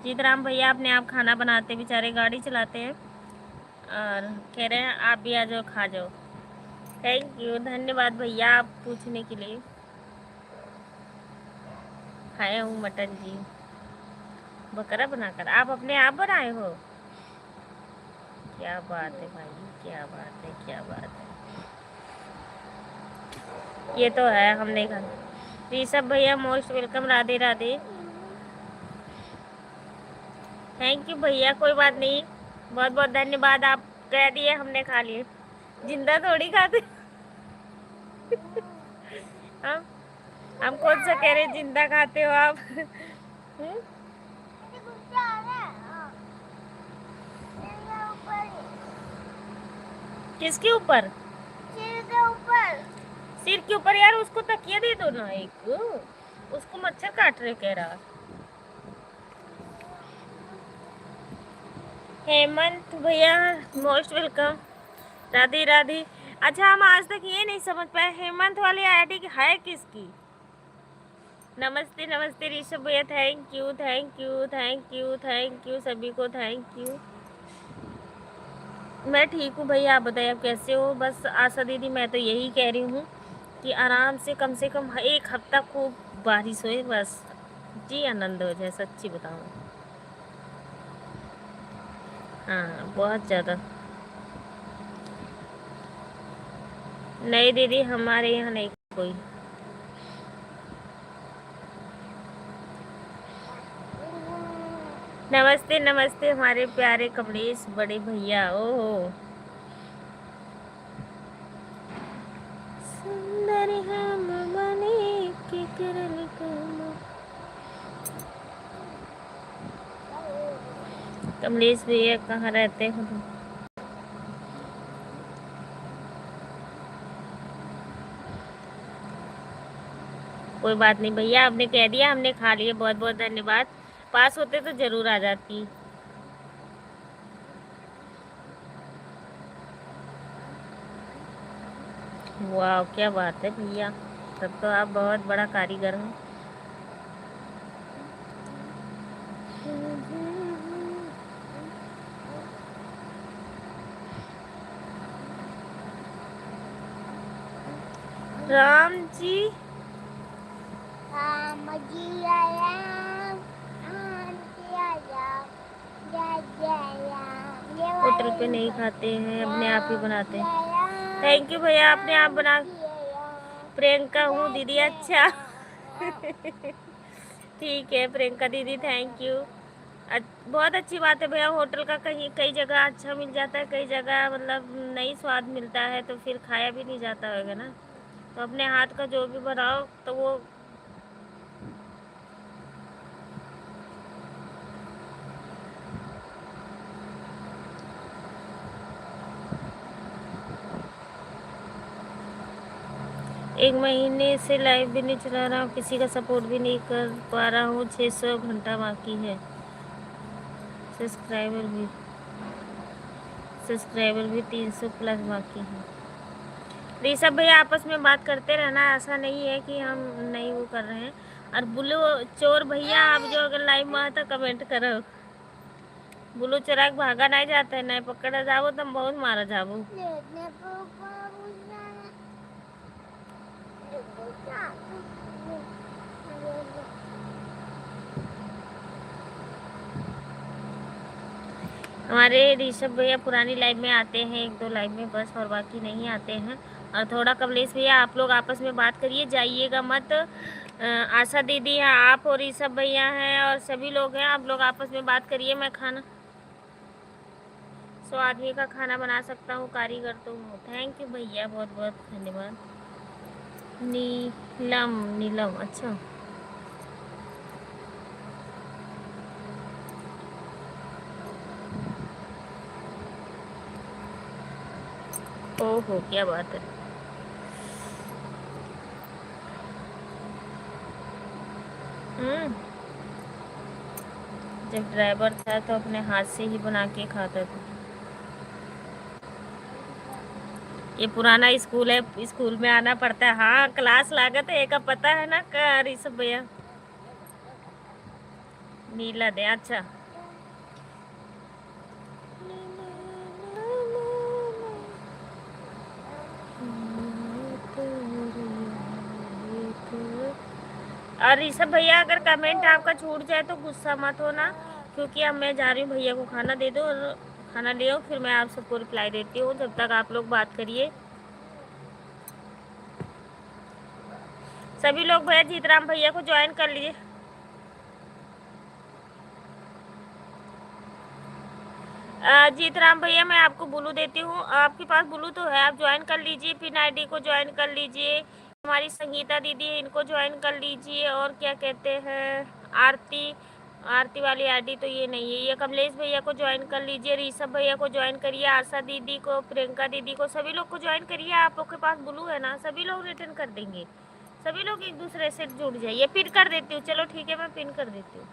जीतराम भैया अपने आप खाना बनाते, बेचारे गाड़ी चलाते हैं और कह रहे हैं आप भी आ जाओ खा जाओ। थैंक यू, धन्यवाद भैया आप पूछने के लिए। खाया हूँ मटन जी, बकरा बनाकर। आप अपने आप बनाए हो? क्या बात है भाई, क्या बात है, क्या बात है। ये तो है, हम नहीं खाते। ऋषभ भैया most welcome, Radhe Radhe. Thank you भैया, कोई बात नहीं, बहुत बहुत धन्यवाद। आप कह दिए, हमने खा लिए, जिंदा थोड़ी खाते। हम हम खुद से कह रहे जिंदा खाते हो आप। हम्म? मेरे गुस्सा आ रहा है। हाँ। मेरे ऊपर किसके ऊपर? सिर के ऊपर। सिर के ऊपर यार, उसको तकिया दे दो ना एक, उसको मच्छर काट रहे कह रहा। हेमंत भैया मोस्ट वेलकम, राधे राधे। अच्छा, हम आज तक ये नहीं समझ पाए हेमंत वाली आईडी है किसकी। नमस्ते नमस्ते ऋषभ भैया, thank you thank you thank you thank you, सभी को थैंक यू। मैं ठीक हूँ भैया, आप बताइए आप कैसे हो। बस आशा दीदी, मैं तो यही कह रही हूँ कि आराम से कम एक हफ्ता खूब बारिश होए, बस जी आनंद हो जाए, सच्ची बताऊँ। हाँ बहुत ज़्यादा। नहीं दीदी, हमारे यहाँ नहीं कोई। नमस्ते नमस्ते हमारे प्यारे कमलेश बड़े भैया। ओहो सुंदर हम बने के करल कम। कमलेश भैया कहाँ रहते हो तुम? कोई बात नहीं भैया, आपने कह दिया, हमने खा लिया, बहुत बहुत धन्यवाद। पास होते तो जरूर आ जाती। वाह क्या बात है भैया, तब तो आप बहुत बड़ा कारीगर हो। राम जी राम जी आया, राम जी आया, जय जय राम। ये होटल पे नहीं खाते हैं, अपने आप ही बनाते हैं। थैंक यू भैया, आपने आप बना। प्रियंका हूँ दीदी, अच्छा। ठीक है प्रियंका दीदी, थैंक यू। बहुत अच्छी बात है भैया, होटल का कहीं कई जगह अच्छा मिल जाता है, कई जगह मतलब नहीं स्वाद मिलता है, तो फिर खाया भी नहीं जाता होगा ना। तो अपने हाथ का जो भी बनाओ तो वो। एक महीने से लाइव भी नहीं चला रहा हूँ, किसी का सपोर्ट भी नहीं कर पा रहा हूँ, 600 घंटा बाकी है। सब्सक्राइबर भी 300 प्लस बाकी है। ऋषभ भैया आपस में बात करते रहना, ऐसा नहीं है कि हम नहीं वो कर रहे हैं। और बुलो चोर भैया, आप जो अगर लाइव में आता कमेंट करो। बुलो चोराक भागा नहीं जाता है, नहीं पकड़ा जाओ तुम बहुत मारा जाओ। हमारे ऋषभ भैया पुरानी लाइव में आते हैं, एक दो लाइव में बस, और बाकी नहीं आते हैं। और थोड़ा कमलेश भैया आप लोग आपस में बात करिए, जाइएगा मत। आशा दीदी है, आप और ऋषभ भैया हैं, और सभी लोग हैं, आप लोग आपस में बात करिए। मैं खाना 100 आदमी का खाना बना सकता हूँ, कारीगर तो हूँ। थैंक यू भैया, बहुत बहुत धन्यवाद। नीलम नीलम, अच्छा ओहो क्या बात है। जब ड्राइवर था तो अपने हाथ से ही बना के खाता था। ये पुराना स्कूल है, स्कूल में आना पड़ता है। हाँ क्लास लागत है, एक पता है ना ऋषभ भैया। नीला दे, अच्छा और ऋषभ भैया अगर कमेंट आपका छूट जाए तो गुस्सा मत होना, क्योंकि अब मैं जा रही हूँ, भैया को खाना दे दो और खाना ले आओ, फिर मैं आप सबको रिप्लाई देती हूँ। जब तक आप लोग बात करिए। सभी लोग भैया जीतराम भैया को ज्वाइन कर लीजिए। जीतराम भैया मैं आपको ब्लू देती हूँ, आपके पास ब्लू तो है, आप ज्वाइन कर लीजिए, पिन आईडी को ज्वाइन कर लीजिए। हमारी संगीता दीदी है, इनको ज्वाइन कर लीजिए। और क्या कहते हैं, आरती, आरती वाली आईडी तो ये नहीं है। ये कमलेश भैया को ज्वाइन कर लीजिए, ऋषभ भैया को ज्वाइन करिए, आशा दीदी को, प्रियंका दीदी को, सभी लोग को ज्वाइन करिए। आप लोग के पास ब्लू है ना, सभी लोग रिटर्न कर देंगे, सभी लोग एक दूसरे से जुड़ जाइए। पिन कर देती हूँ, चलो ठीक है, मैं पिन कर देती हूँ।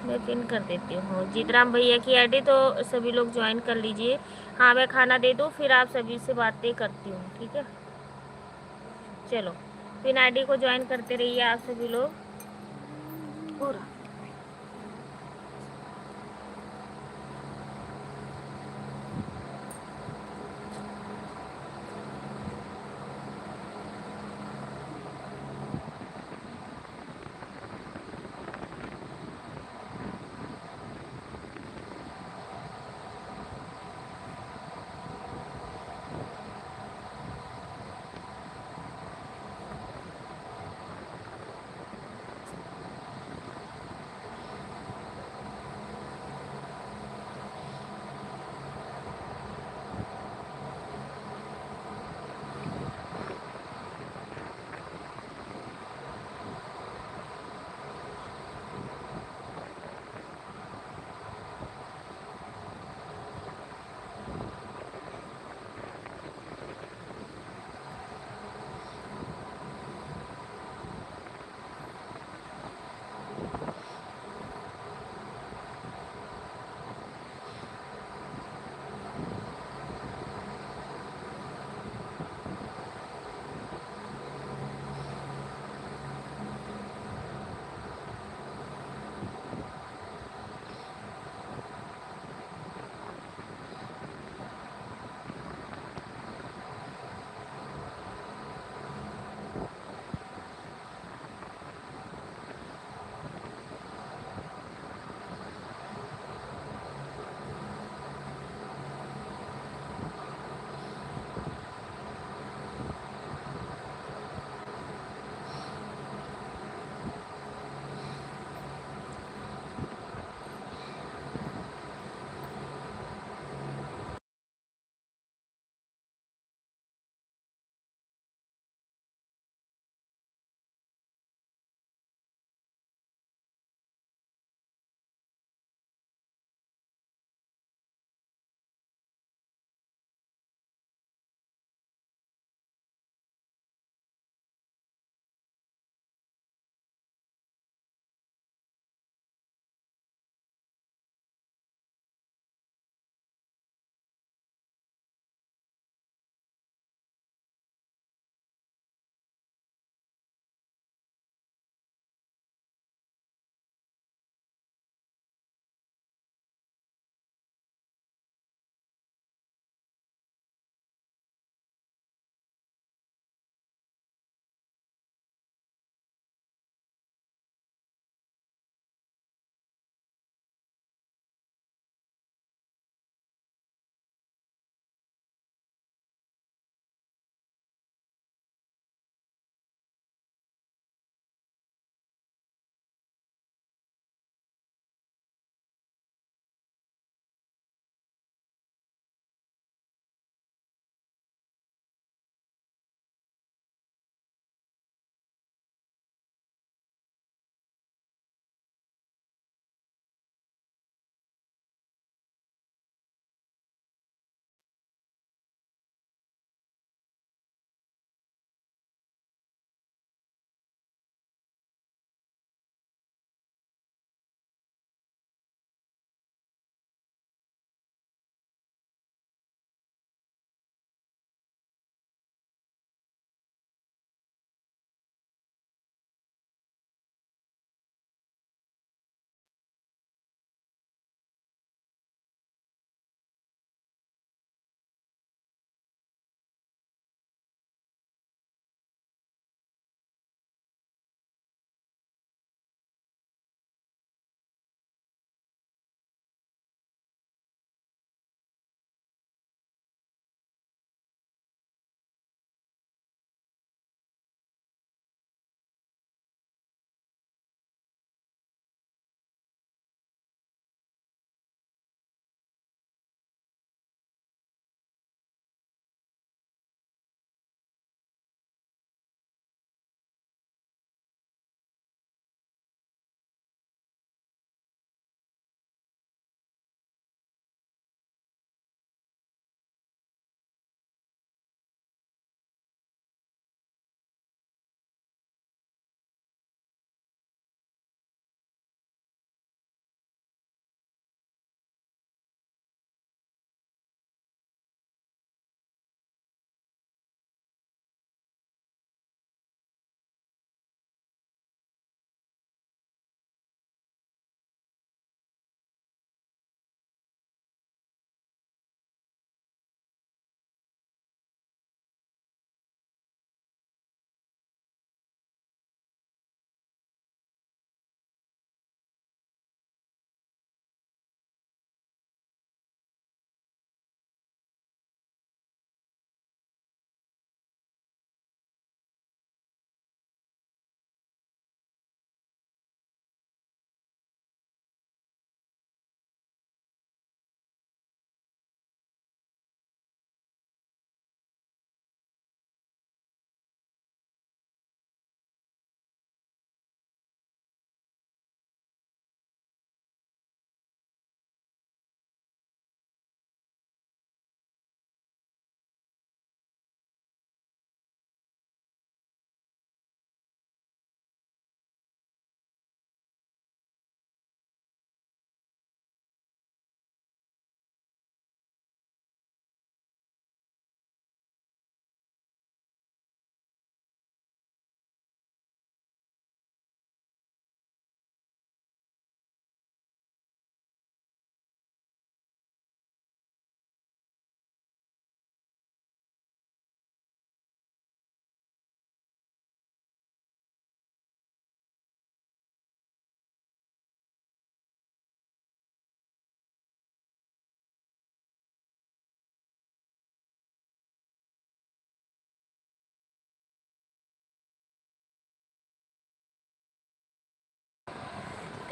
मैं पिन कर देती हूँ जीतराम भैया की आईडी, तो सभी लोग ज्वाइन कर लीजिए। हाँ मैं खाना दे दूँ, फिर आप सभी से बातें करती हूँ, ठीक है। चलो पिन आईडी को ज्वाइन करते रहिए आप सभी लोग। पूरा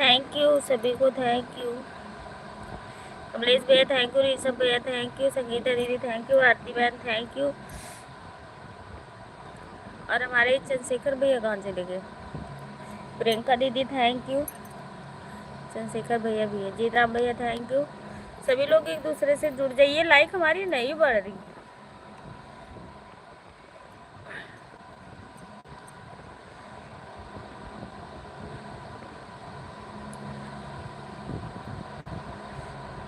थैंक यू सभी को, थैंक यू। कमलेश भैया थैंक यू, ऋषभ भैया थैंक यू, संगीता दीदी थैंक यू, आरती बहन थैंक यू। और हमारे चंद्रशेखर भैया कहाँ चले गए? प्रियंका दीदी थैंक यू, चंद्रशेखर भैया भी है, जीतराम भैया थैंक यू। सभी लोग एक दूसरे से जुड़ जाइए, लाइक हमारी नहीं बढ़ रही।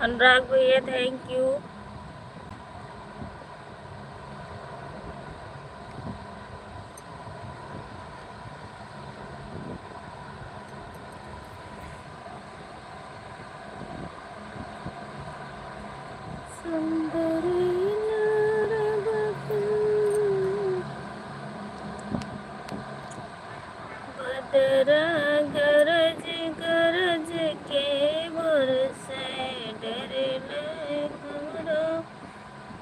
अनुराग भैया थैंक यू। गरज गरज के बरसे डरले हमरो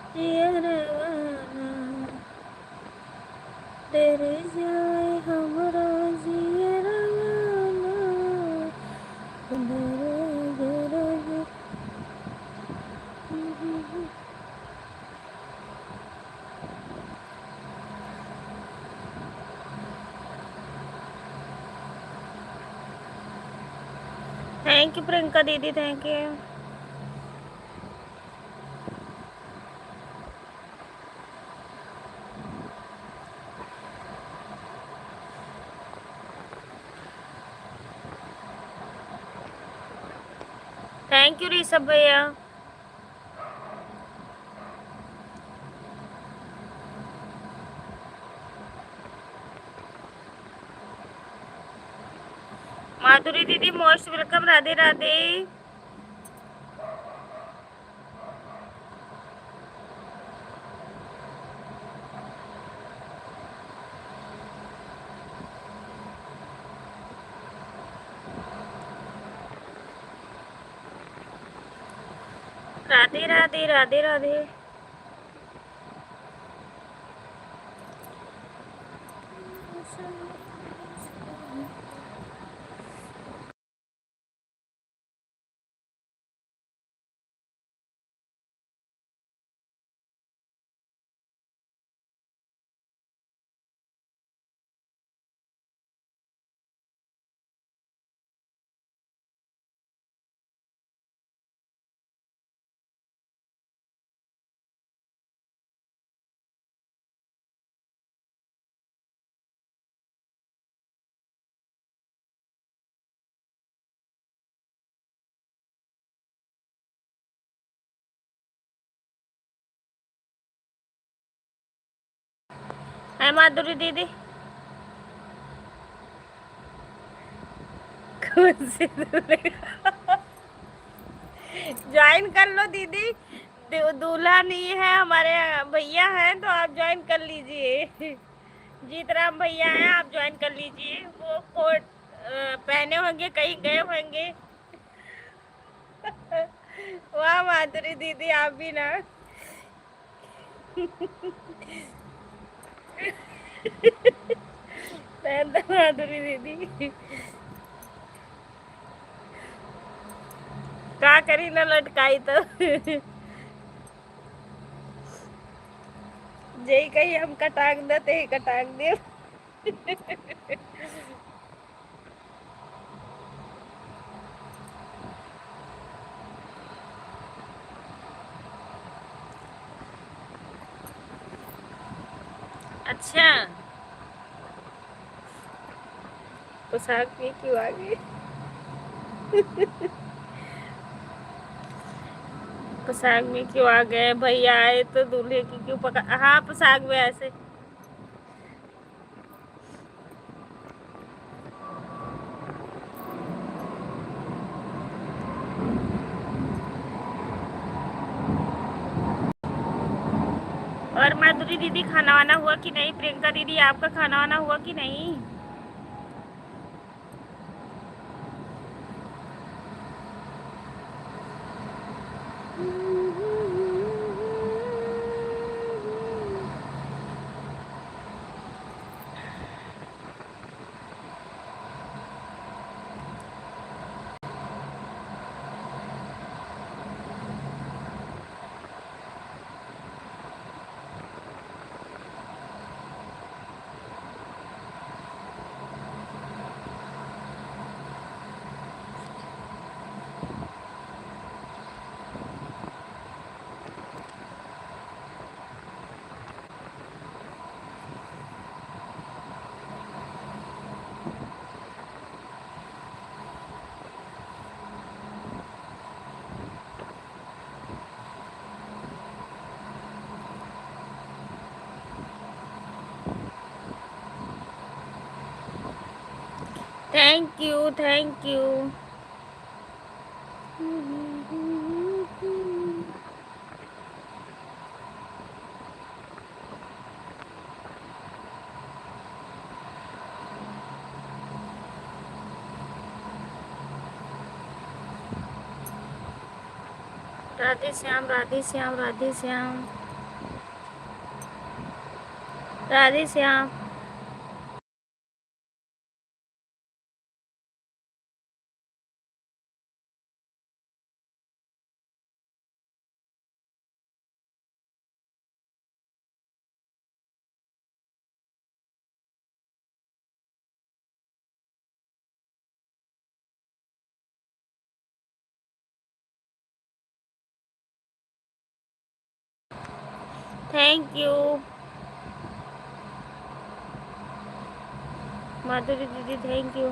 जियरवाना, डर जाए हमरो जियरवाना, गरज गरज। थैंक यू प्रियंका दीदी, thank you. Thank you Rishabh भैया। माधुरी दीदी मोस्ट वेलकम, राधे राधे। राधे राधे राधे राधे। है माधुरी दीदी कौन से ज्वाइन कर लो दीदी, दूल्हा नहीं है हमारे भैया हैं तो आप ज्वाइन कर लीजिए। जीतराम भैया हैं, आप ज्वाइन कर लीजिए। वो कोट पहने होंगे, कहीं गए होंगे। वाह माधुरी दीदी आप भी ना। माधुरी दीदी का करी ना लटकाई तो जय कही हम कटाक दे कटाक दे। अच्छा पोशाक में क्यों आ गए? पोशाक में क्यों आ गए? भैया आए तो दूल्हे की क्यों पका? हाँ पोशाक में ऐसे। और माधुरी दीदी खाना वाना हुआ कि नहीं? प्रियंका दीदी आपका खाना वाना हुआ कि नहीं? Thank you, thank you. Radhe Shyam, Radhe Shyam, Radhe Shyam, Radhe Shyam. Thank you Madhuri दीदी, thank you.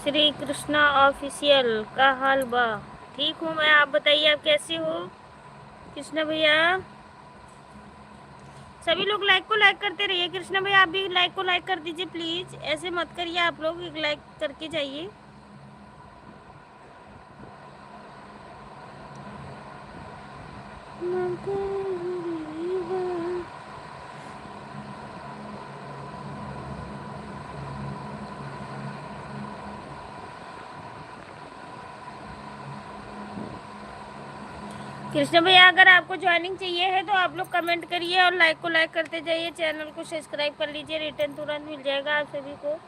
Shri Krishna official का हाल बा? ठीक हूँ मैं, आप बताइए आप कैसे हो कृष्णा भैया? सभी लोग लाइक को लाइक करते रहिए। कृष्णा भैया आप भी लाइक को लाइक कर दीजिए प्लीज, ऐसे मत करिए, आप लोग एक लाइक करके जाइए। कृष्ण भैया अगर आपको ज्वाइनिंग चाहिए है तो आप लोग कमेंट करिए और लाइक को लाइक करते जाइए, चैनल को सब्सक्राइब कर लीजिए, रिटर्न तुरंत मिल जाएगा आप सभी को।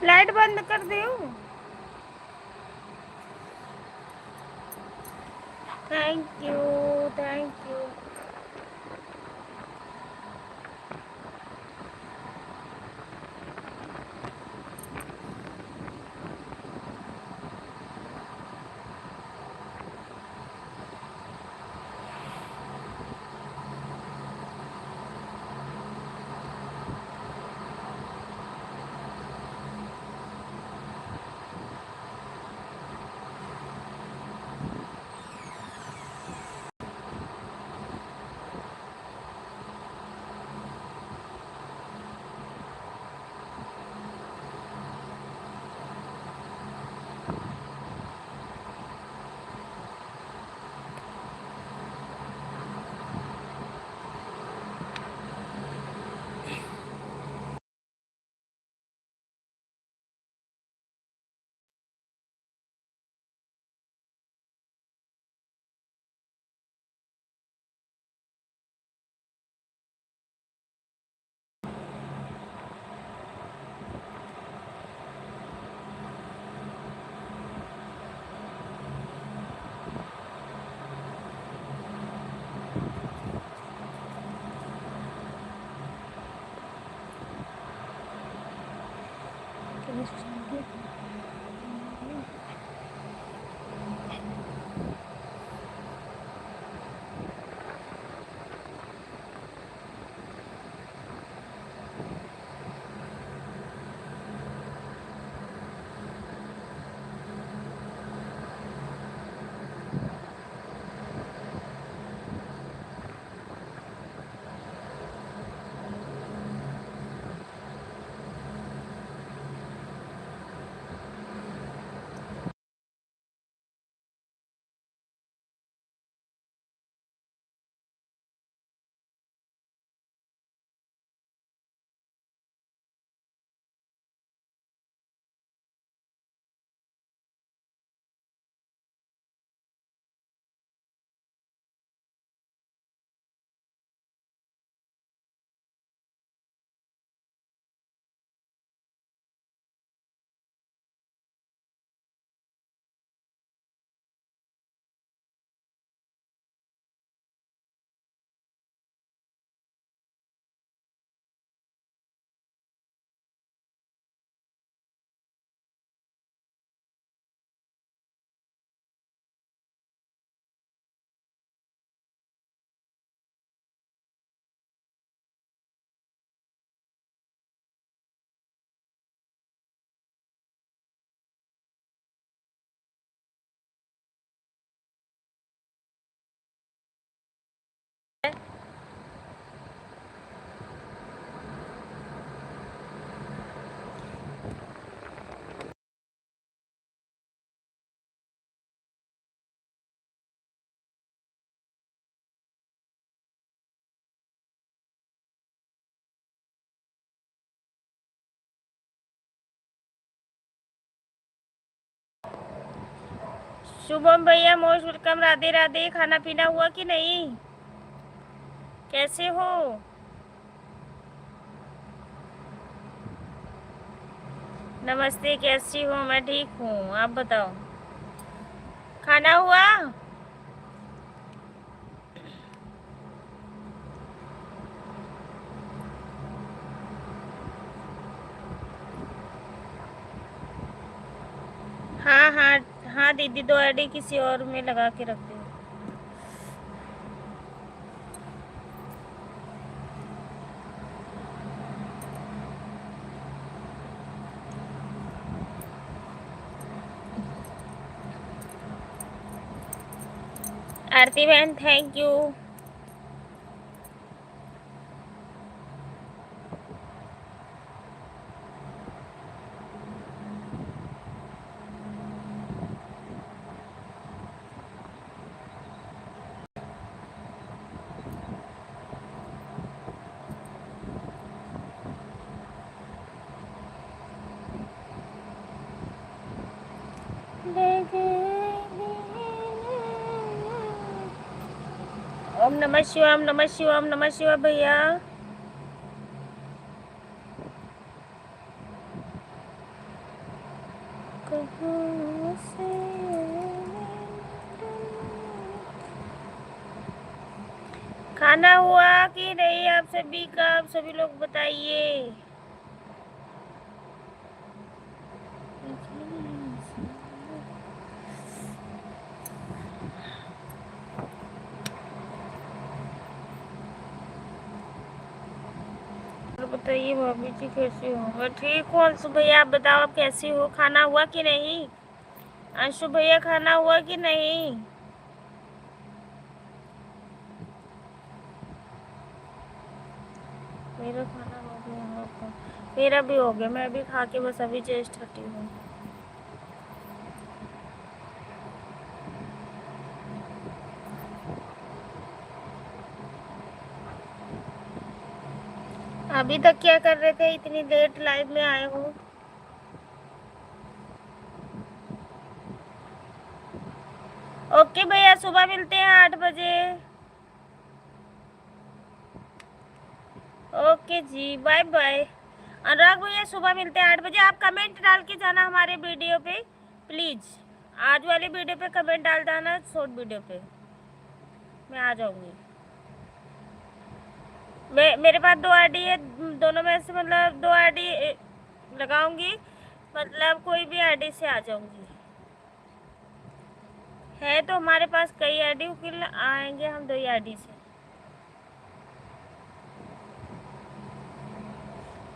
लाइट बंद कर दो। Thank you, thank you. Shubham भैया मोस्ट वेलकम। राधे राधे। खाना पीना हुआ कि नहीं? कैसे हो? नमस्ते, कैसी हो? मैं ठीक हूँ, आप बताओ। खाना हुआ? हाँ हाँ हाँ दीदी, 2 आईडी किसी और में लगा के रखती हूँ। आरती बहन थैंक यू। ओम नमः शिवाय, ओम नमः शिवाय, ओम नमः शिवाय भैया। खाना हुआ कि नहीं आप सभी का? आप सभी लोग बताइए। बताइए भाभी जी कैसी हो? मैं ठीक हूँ। अंशु भैया आप बताओ, आप कैसी हो? खाना हुआ कि नहीं? अंशु भैया खाना हुआ कि नहीं? मेरा खाना हो गया होगा। मेरा भी हो गया, मैं भी खा के बस अभी जस्ट हटी हूँ। अभी तक क्या कर रहे थे? इतनी लेट लाइव में आए हो? ओके भैया, सुबह मिलते हैं 8 बजे। ओके जी, बाय बाय। अनुराग भैया सुबह मिलते हैं 8 बजे। आप कमेंट डाल के जाना हमारे वीडियो पे प्लीज। आज वाली वीडियो पे कमेंट डाल देना, शॉर्ट वीडियो पे मैं आ जाऊंगी। मेरे पास 2 आईडी है, दोनों में से मतलब 2 आईडी लगाऊंगी, मतलब कोई भी आईडी से आ जाऊंगी। है तो हमारे पास कई आईडी, फिर आएंगे हम 2 ही आईडी से।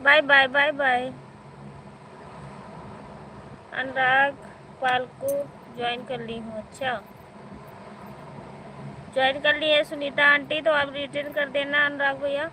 Bye bye bye bye. Anurag Pal को ज्वाइन कर ली हूँ। अच्छा, ज्वाइन कर ली है सुनीता आंटी, तो आप रिटर्न कर देना अनुराग भैया।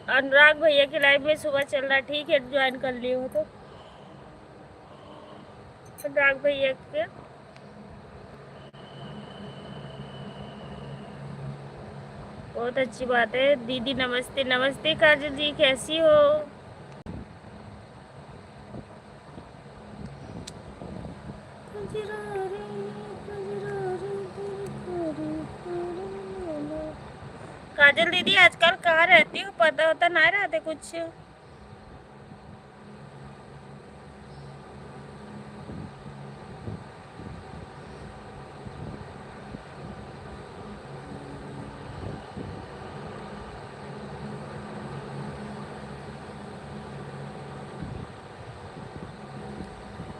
अनुराग भैया की लाइव में सुबह चल रहा, ठीक है ज्वाइन कर लिए हो तो अनुराग भैया के। बहुत अच्छी बात है दीदी। नमस्ते नमस्ते काजल जी, कैसी हो? काजल दीदी आजकल कहाँ रहती हो, पता होता ना रहते कुछ?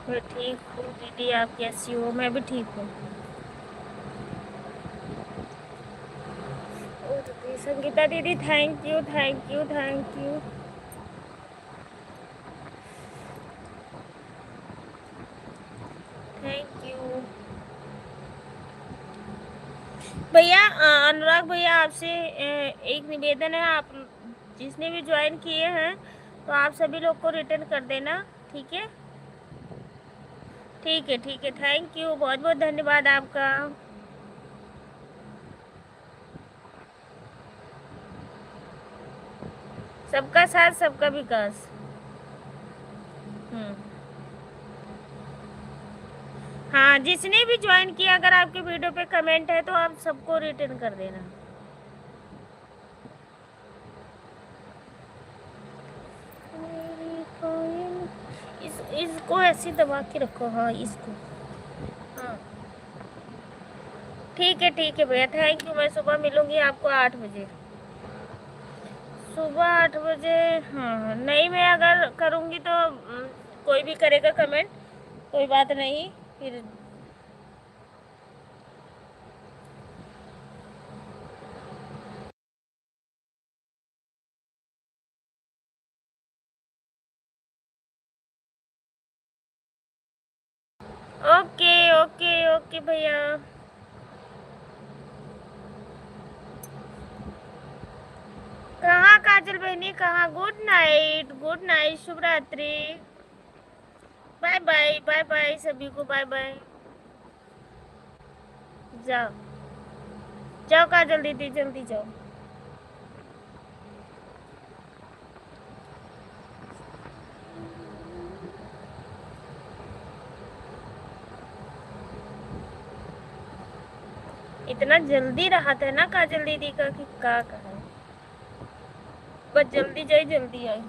मैं ठीक हूँ दीदी, आप कैसी हो? मैं भी ठीक हूँ। संगीता दीदी thank you thank you thank you. Thank you भैया। अनुराग भैया आपसे एक निवेदन है, आप जिसने भी ज्वाइन किए हैं तो आप सभी लोग को रिटर्न कर देना, ठीक है? ठीक है थैंक यू, बहुत बहुत धन्यवाद आपका। सबका साथ सबका विकास। हम्म। हाँ, जिसने भी ज्वाइन किया अगर आपके वीडियो पे कमेंट है तो आप सबको रिटर्न कर देना। इसको ऐसे दबा के रखो, हाँ इसको। हाँ ठीक है भैया, थैंक यू। मैं सुबह मिलूंगी आपको 8 बजे, सुबह 8 बजे। हाँ नहीं, मैं अगर करूँगी तो कोई भी करेगा कमेंट, कोई बात नहीं फिर। ओके ओके ओके भैया। कहाँ काजल बहनी कहाँ? गुड नाइट, शुभ रात्रि। बाय बाय बाय बाय सभी को, बाय बाय। जाओ जाओ काजल दीदी, जल्दी जाओ। इतना जल्दी रहा था ना काजल दीदी का कि क्या कहा, बस जल्दी जाए जल्दी आए।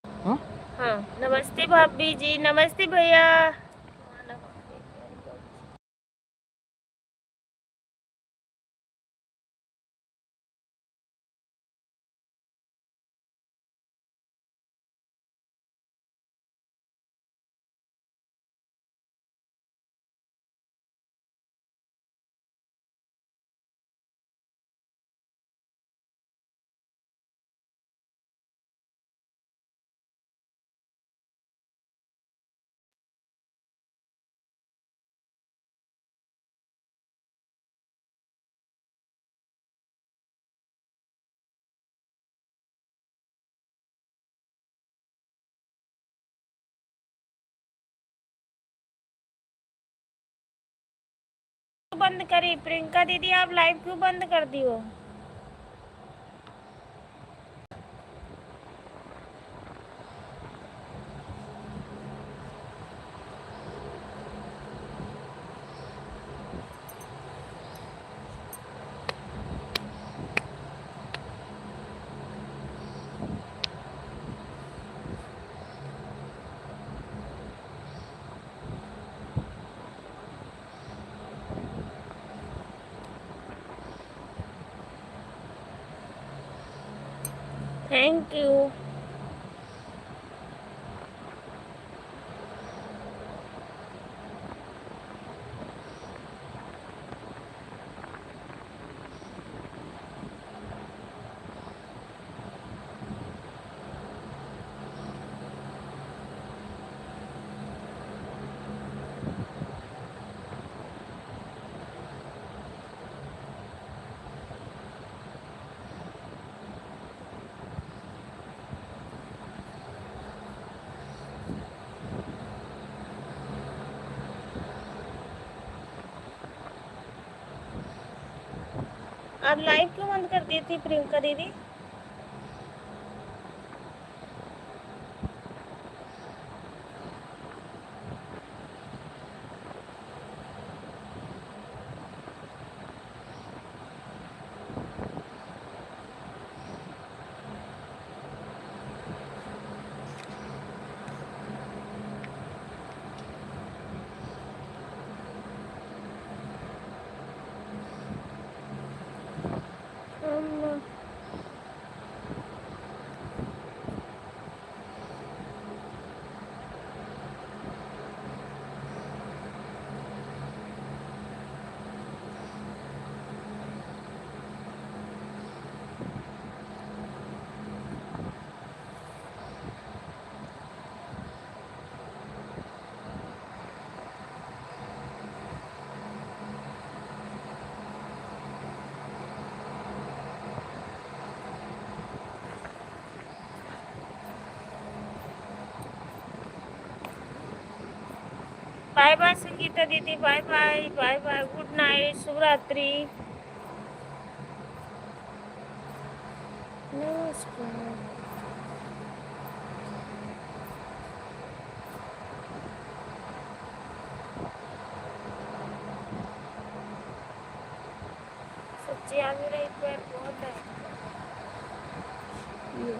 हाँ? हाँ नमस्ते भाभी जी, नमस्ते भैया। बंद करी प्रियंका दीदी, आप लाइव क्यों बंद कर दी हो? Thank you. आप लाइव क्यों बंद कर दी थी प्रियंका दीदी? बाय बाय संगीता दीदी, bye bye, bye bye, good night, शुभ रात्रि। नमस्कार। सच्ची आज मेरा एक पैर बहुत है। ये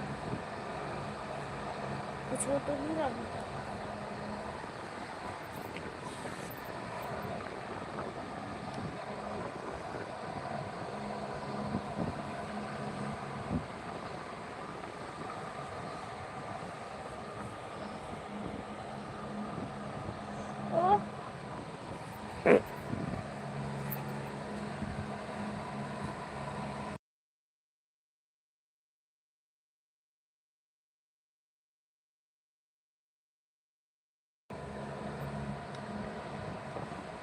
कुछ हो तो नहीं रहा। ओ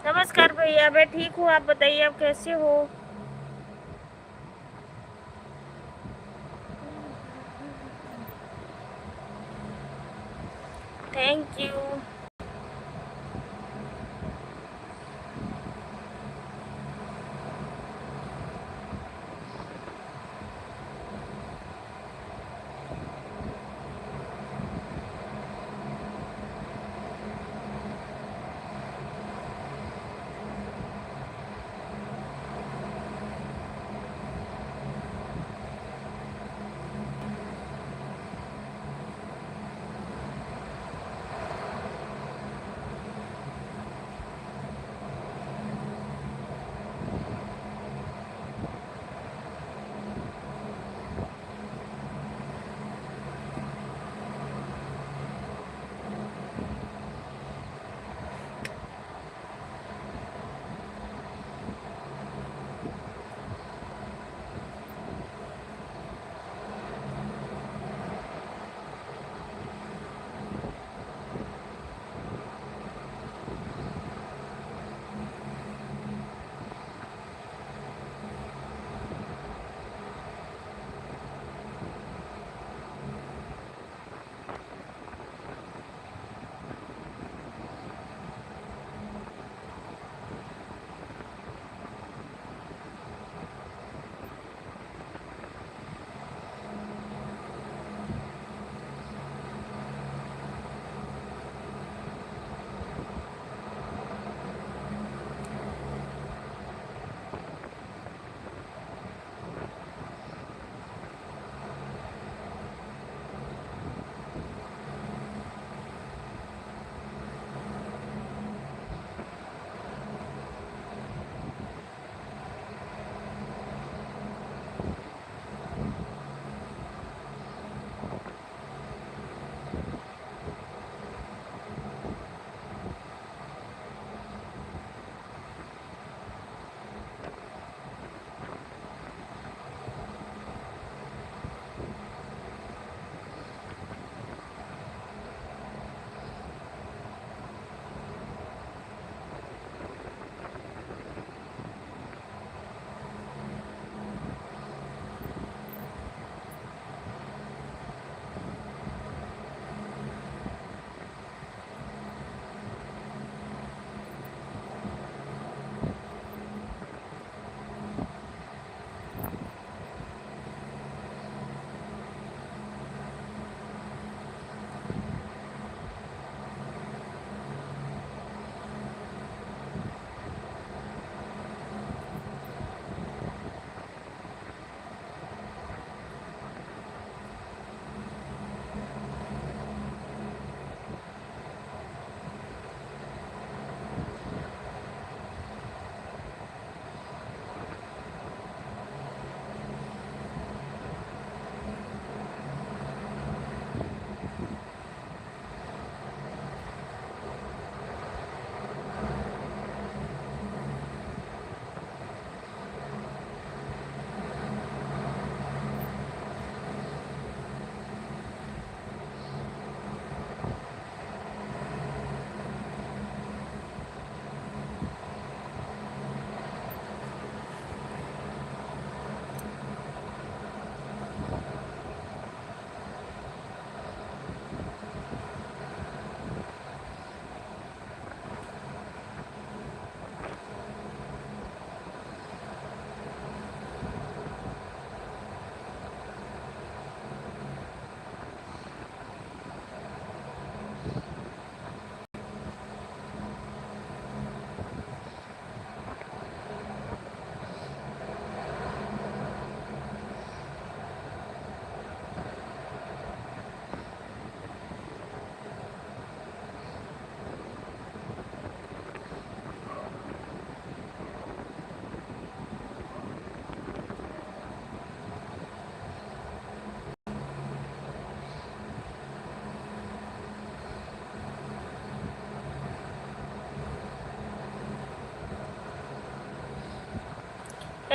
नमस्कार भैया, मैं ठीक हूँ, आप बताइए आप कैसे हो? Thank you.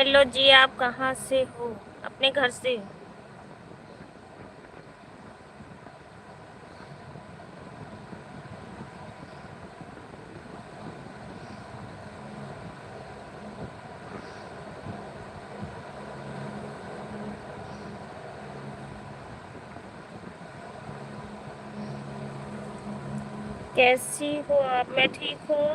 हेलो जी, आप कहाँ से हो? अपने घर से? कैसी हो आप? मैं ठीक हूँ।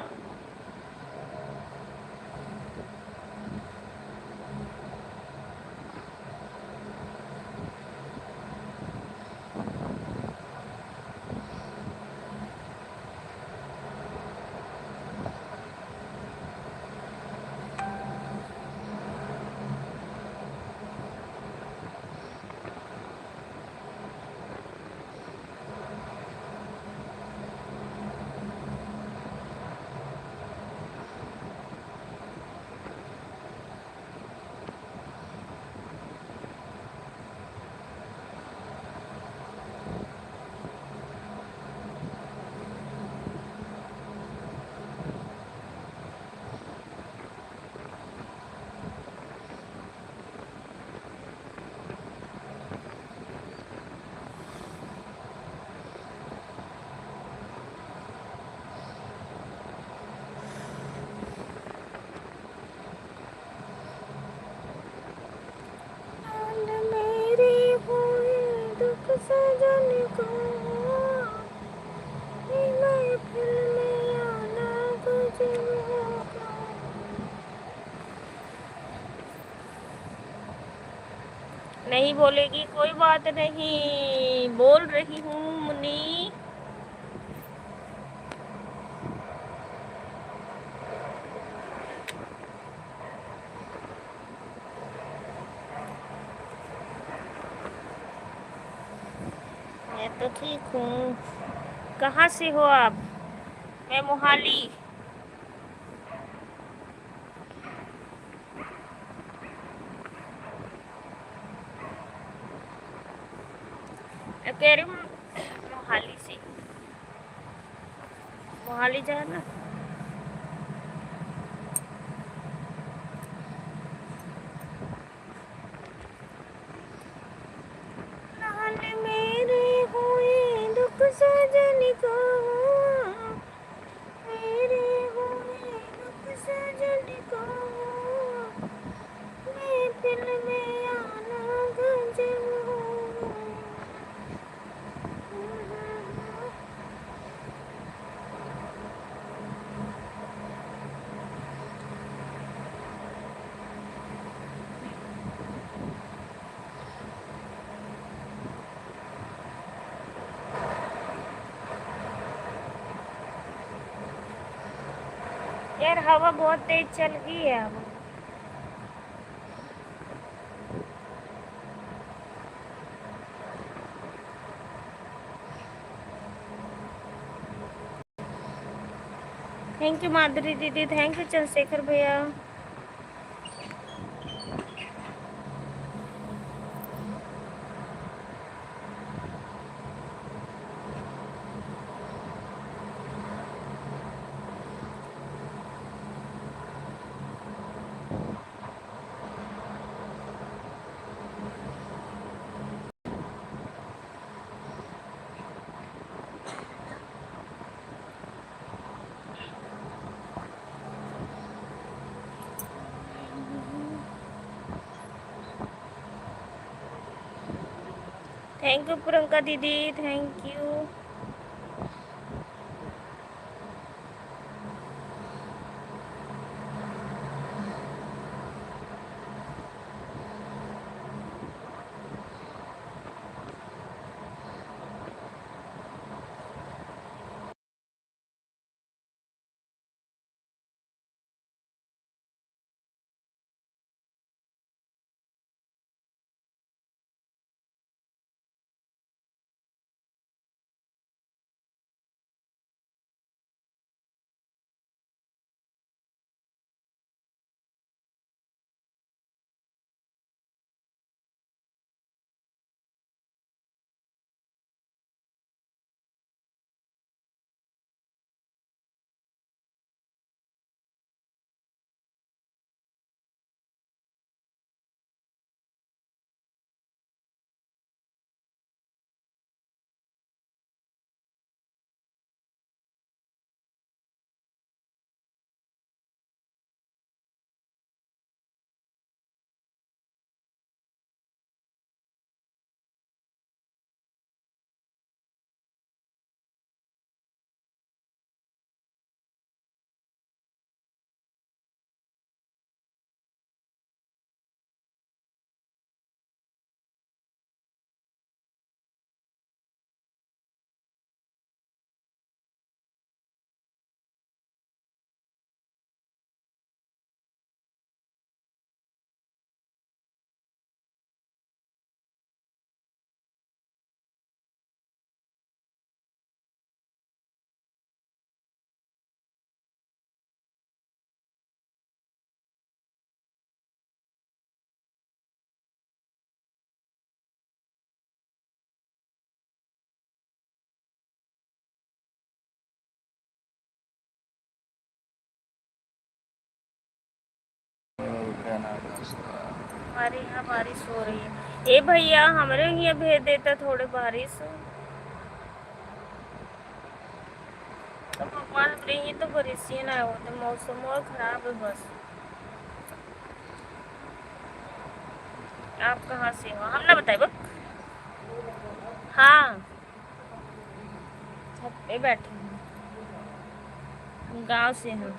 मेरे हुए दुख सजन को महफिल में आना गुजर होगा। नहीं बोलेगी? कोई बात नहीं, बोल रही हूँ मुन्नी। मैं तो ठीक हूँ। कहाँ से हो आप? मैं मोहाली। मैं कह रही हूँ मोहाली से। मोहाली जाना। लाल मेरे हुए दुख सजन को, मेरे हुए दुख सजन को महफिल में आना गजब होगा। यार हवा बहुत तेज चल रही है अब। थैंक यू माधुरी दीदी, थैंक यू चंद्रशेखर भैया। थैंक यू प्रियंका दीदी, थैंक यू। जाना होगा उसको। हमारे यहाँ बारिश हो रही है। ए भैया हमारे यहाँ भेज देता थोड़े बारिश, तो भगवान हमारे यहाँ तो बारिश ही ना होते, मौसम और खराब है बस। आप कहाँ से हो? हम ना बताए बक। हाँ, छत पे बैठे हैं, गांव से हैं।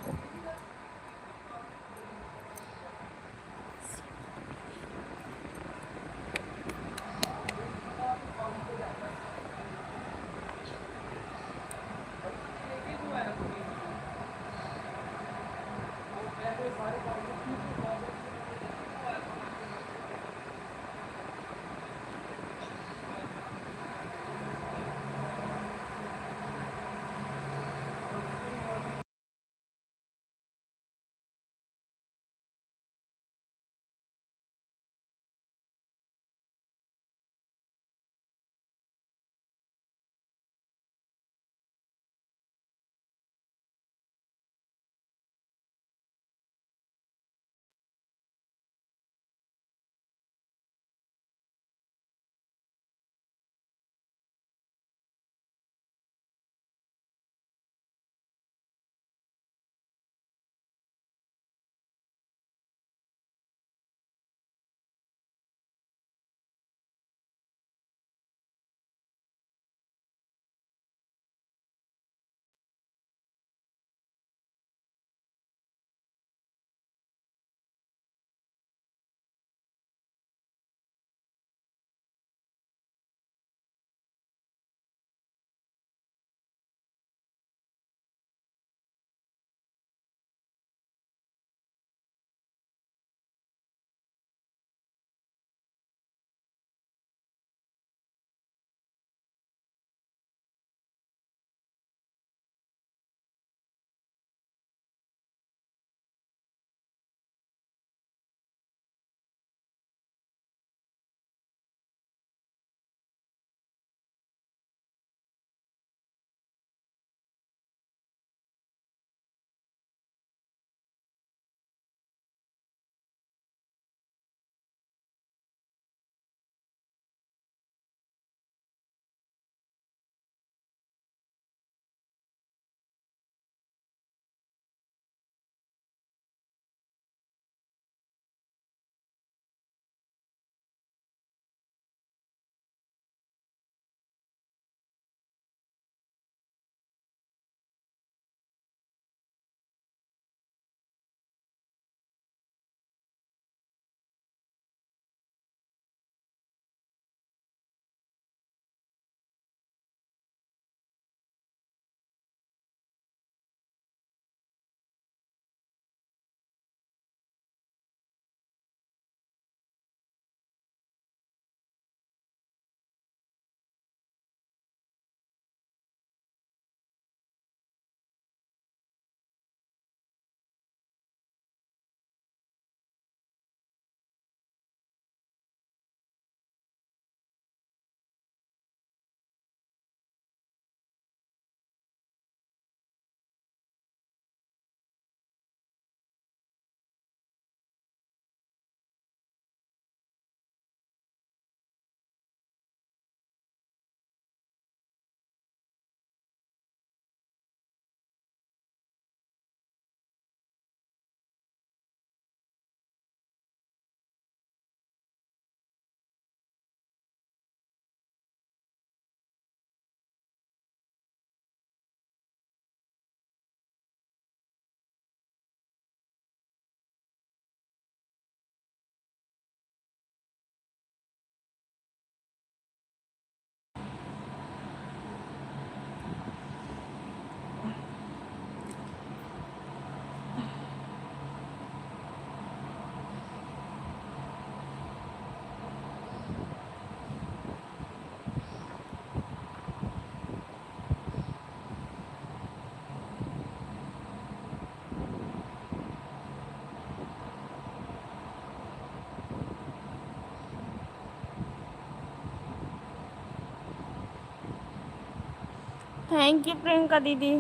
थैंक यू प्रियंका दीदी।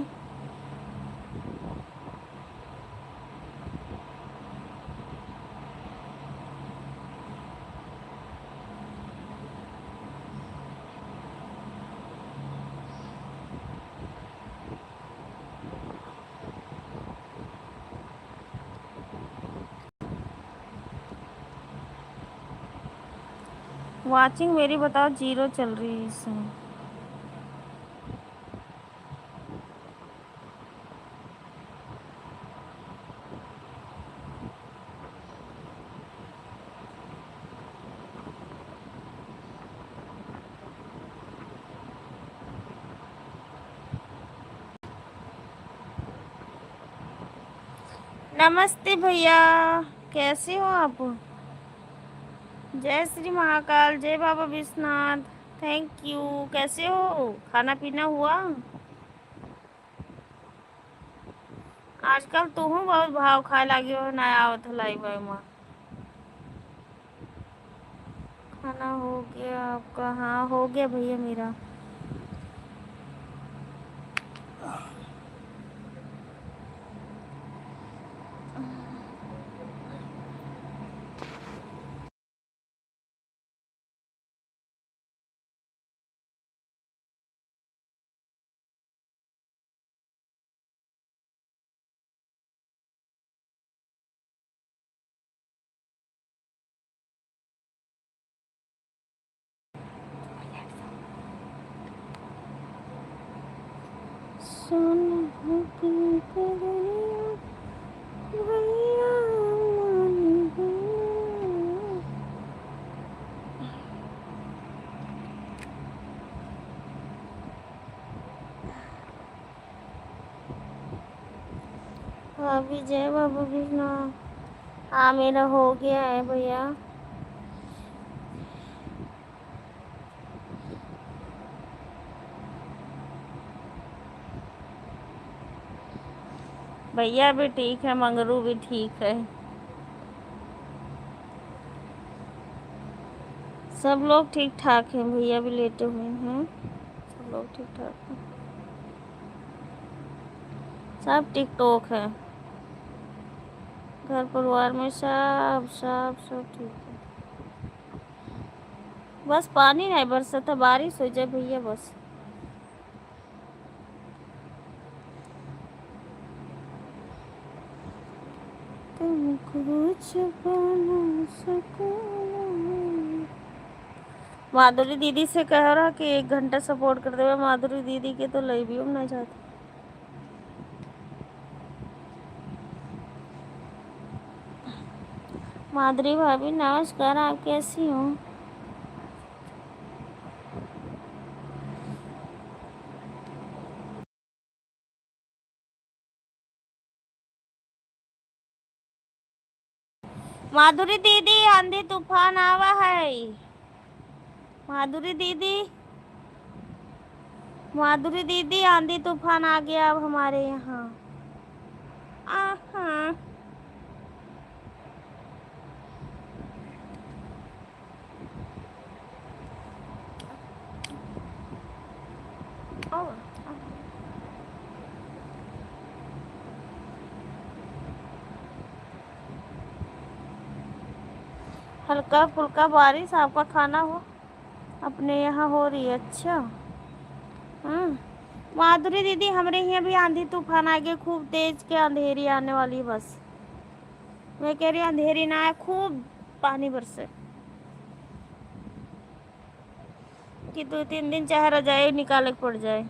वाचिंग मेरी बताओ 0 चल रही है इसमें। नमस्ते भैया, कैसे हो आप? जय श्री महाकाल, जय बाबा विश्वनाथ। Thank you. कैसे हो? खाना पीना हुआ? आजकल तू हूँ बहुत भाव खाए लगे हो, नया आवत लाई भाई माँ। खाना हो गया आपका? हाँ हो गया भैया मेरा। सोना की दुनिया भैया मान गया। भाभी जय बाबा विश्वनाथ। हाँ मेरा हो गया है भैया। भैया भी ठीक है, मंगरू भी ठीक है, सब लोग ठीक ठाक हैं। भैया भी लेटे हुए हैं, सब लोग ठीक ठाक हैं, सब टिकटॉक है। घर परिवार में सब सब सब ठीक है। बस पानी नहीं बरसा था, बारिश हो जाए भैया बस। तुमको छुपा ना सकूं। माधुरी दीदी से कह रहा कि 1 घंटा सपोर्ट कर देवे। माधुरी दीदी के तो लई भी हम ना चाहते। माधुरी भाभी नमस्कार, आप कैसी हो? माधुरी दीदी आंधी तूफान आवा है। माधुरी दीदी, माधुरी दीदी आंधी तूफान आ गया अब हमारे यहाँ। हाँ हल्का फुल्का बारिश आपका खाना हो अपने यहाँ हो रही है? अच्छा। हाँ माधुरी दीदी, हमारे यहाँ भी आंधी तूफान आ गया, खूब तेज के अंधेरी आने वाली है। बस मैं कह रही अंधेरी ना आए, खूब पानी बरसे कि 2-3 दिन चाहे रजाई निकाले पड़ जाए।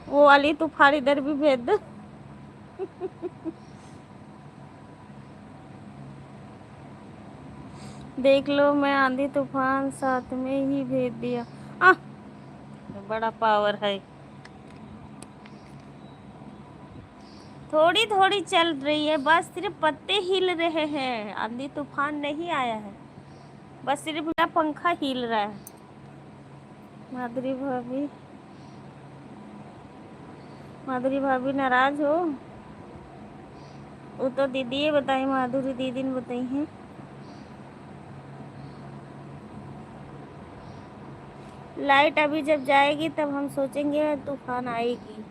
वो वाली तूफान इधर भी भेज दो। देख लो, मैं आंधी तूफान साथ में ही भेज दिया। आ, बड़ा पावर है। थोड़ी थोड़ी चल रही है, बस सिर्फ पत्ते हिल रहे हैं, आंधी तूफान नहीं आया है, बस सिर्फ मेरा पंखा हिल रहा है। माधुरी भाभी, माधुरी भाभी नाराज हो? वो तो दीदी ये बताई, माधुरी दीदी ने बताई है। लाइट अभी जब जाएगी तब हम सोचेंगे तूफान आएगी।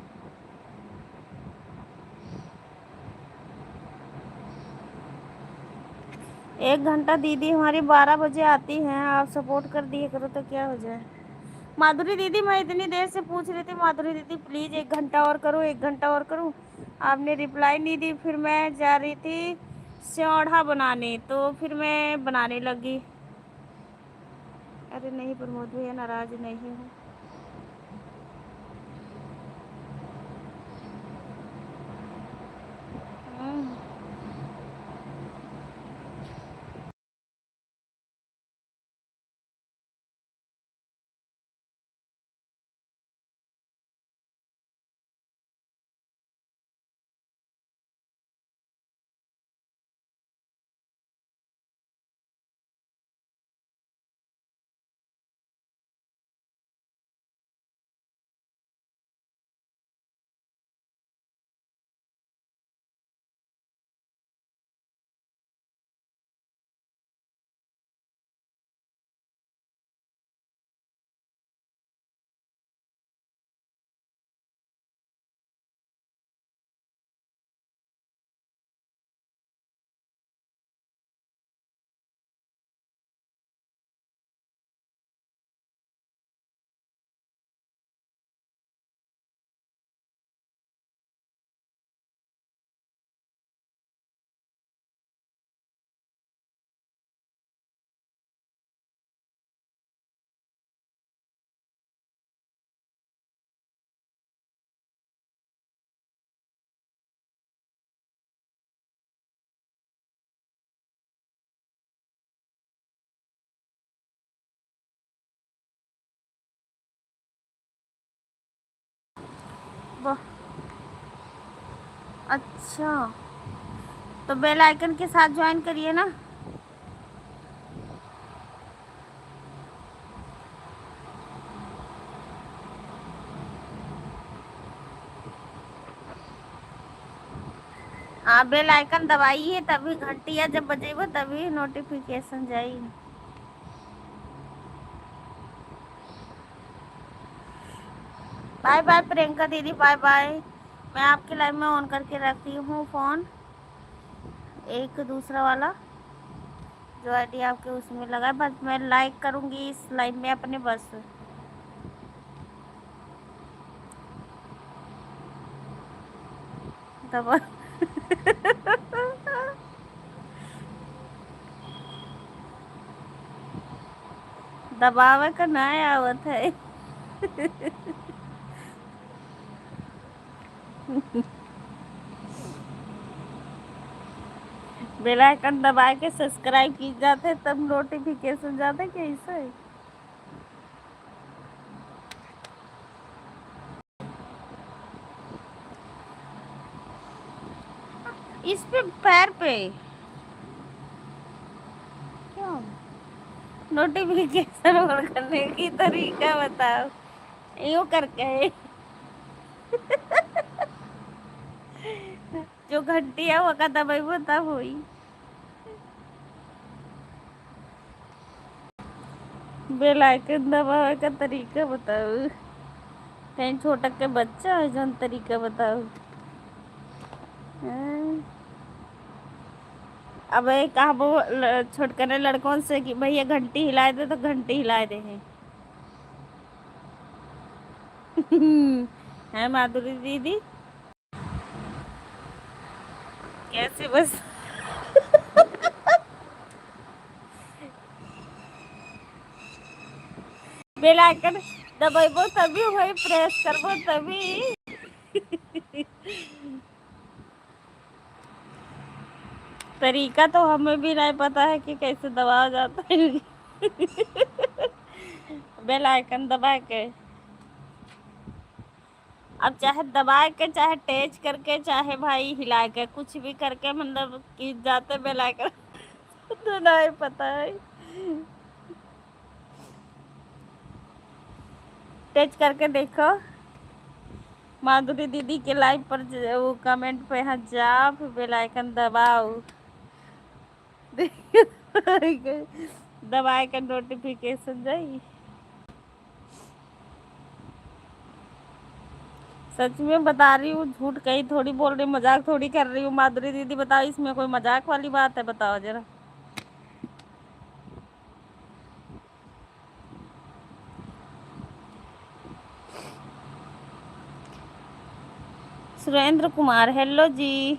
एक घंटा दीदी हमारी 12 बजे आती हैं, आप सपोर्ट कर दिए करो तो क्या हो जाए। माधुरी दीदी, मैं इतनी देर से पूछ रही थी, माधुरी दीदी प्लीज 1 घंटा और करो, 1 घंटा और करूं। आपने रिप्लाई नहीं दी। फिर मैं जा रही थी स्योड़ा बनाने, तो फिर मैं बनाने लगी। अरे नहीं प्रमोद भैया, नाराज नहीं हूँ। हम्म, वाह, अच्छा, तो बेल आइकन के साथ ज्वाइन करिए ना। हाँ, बेल आइकन दबाइए, तभी घंटिया जब बजेबो तभी नोटिफिकेशन जाई। बाय बाय प्रियंका दीदी, बाय बाय। मैं आपके लाइव में ऑन करके रखती हूँ फ़ोन, एक दूसरा वाला जो आईडी आपके उसमें लगा है। बस मैं लाइक करूँगी इस लाइव में अपने, बस दबा दबावे का ना आवत है। बेल आइकन दबा के सब्सक्राइब की जाते तब नोटिफिकेशन जाते कैसे। इस पे पैर पे क्यों नोटिफिकेशन ऑन करने की तरीका बताओ। यूँ करके जो घंटी है वो का दबाइबो तब हुई। बेल आइकन दबावे का तरीका बताओ। कहीं छोटा के बच्चा है जौन तरीका बताओ। हाँ। अब कहा वो छोटकने लड़कों से कि भैया घंटी हिलाए दे, तो घंटी हिलाए दे हैं। है माधुरी दीदी कैसे बस बेल आइकन दबाइबो तभी वही प्रेस करबो तभी। तरीका तो हमें भी नहीं पता है कि कैसे दबाया जाता है। बेल आइकन दबा के, अब चाहे दबा के, चाहे टेच करके, चाहे भाई हिला के, कुछ भी करके मतलब कि जाते बेल आइकन तो नहीं पता है। टेच करके देखो माधुरी दीदी के लाइव पर, वो कमेंट पे यहाँ जाओ, फिर बेल आइकन दबाओ। दबाए का नोटिफिकेशन जाई। सच में बता रही हूँ, झूठ कहीं थोड़ी बोल रही, मजाक थोड़ी कर रही हूँ। माधुरी दीदी बताओ, इसमें कोई मजाक वाली बात है? बताओ जरा। सुरेंद्र कुमार, हेलो जी।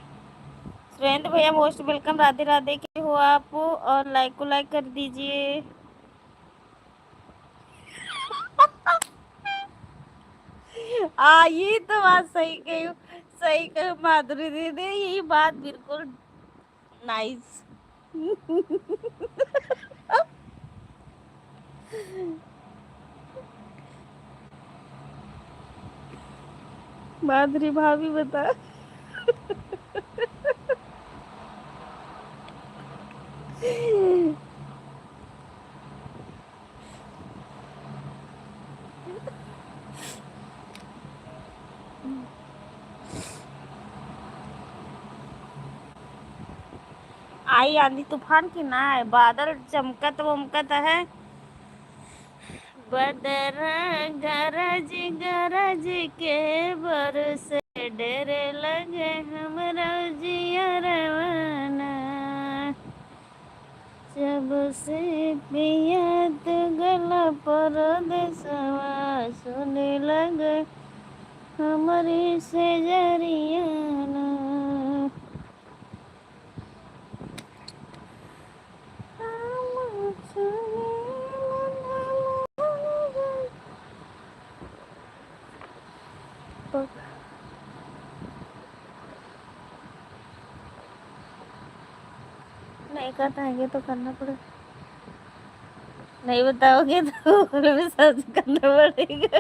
सुरेंद्र भैया मोस्ट वेलकम, राधे राधे के हो आप, और लाइक को लाइक कर दीजिए। ये तो बात सही कही, सही कही माधुरी दीदी, यही बात बिल्कुल नाइस। माधुरी भाभी बता। आई आंधी तूफान की ना है, बादल चमकत वमकत है, बदर गरज गरज के बरस, डर लगे हमरा जियरवाना, जब से पियत गला परदेसवा, सुने लगे हमारी से जरियाना। नहीं बताएंगे तो करना पड़ेगा, नहीं बताओगे तो गूगल में सर्च करना पड़ेगा।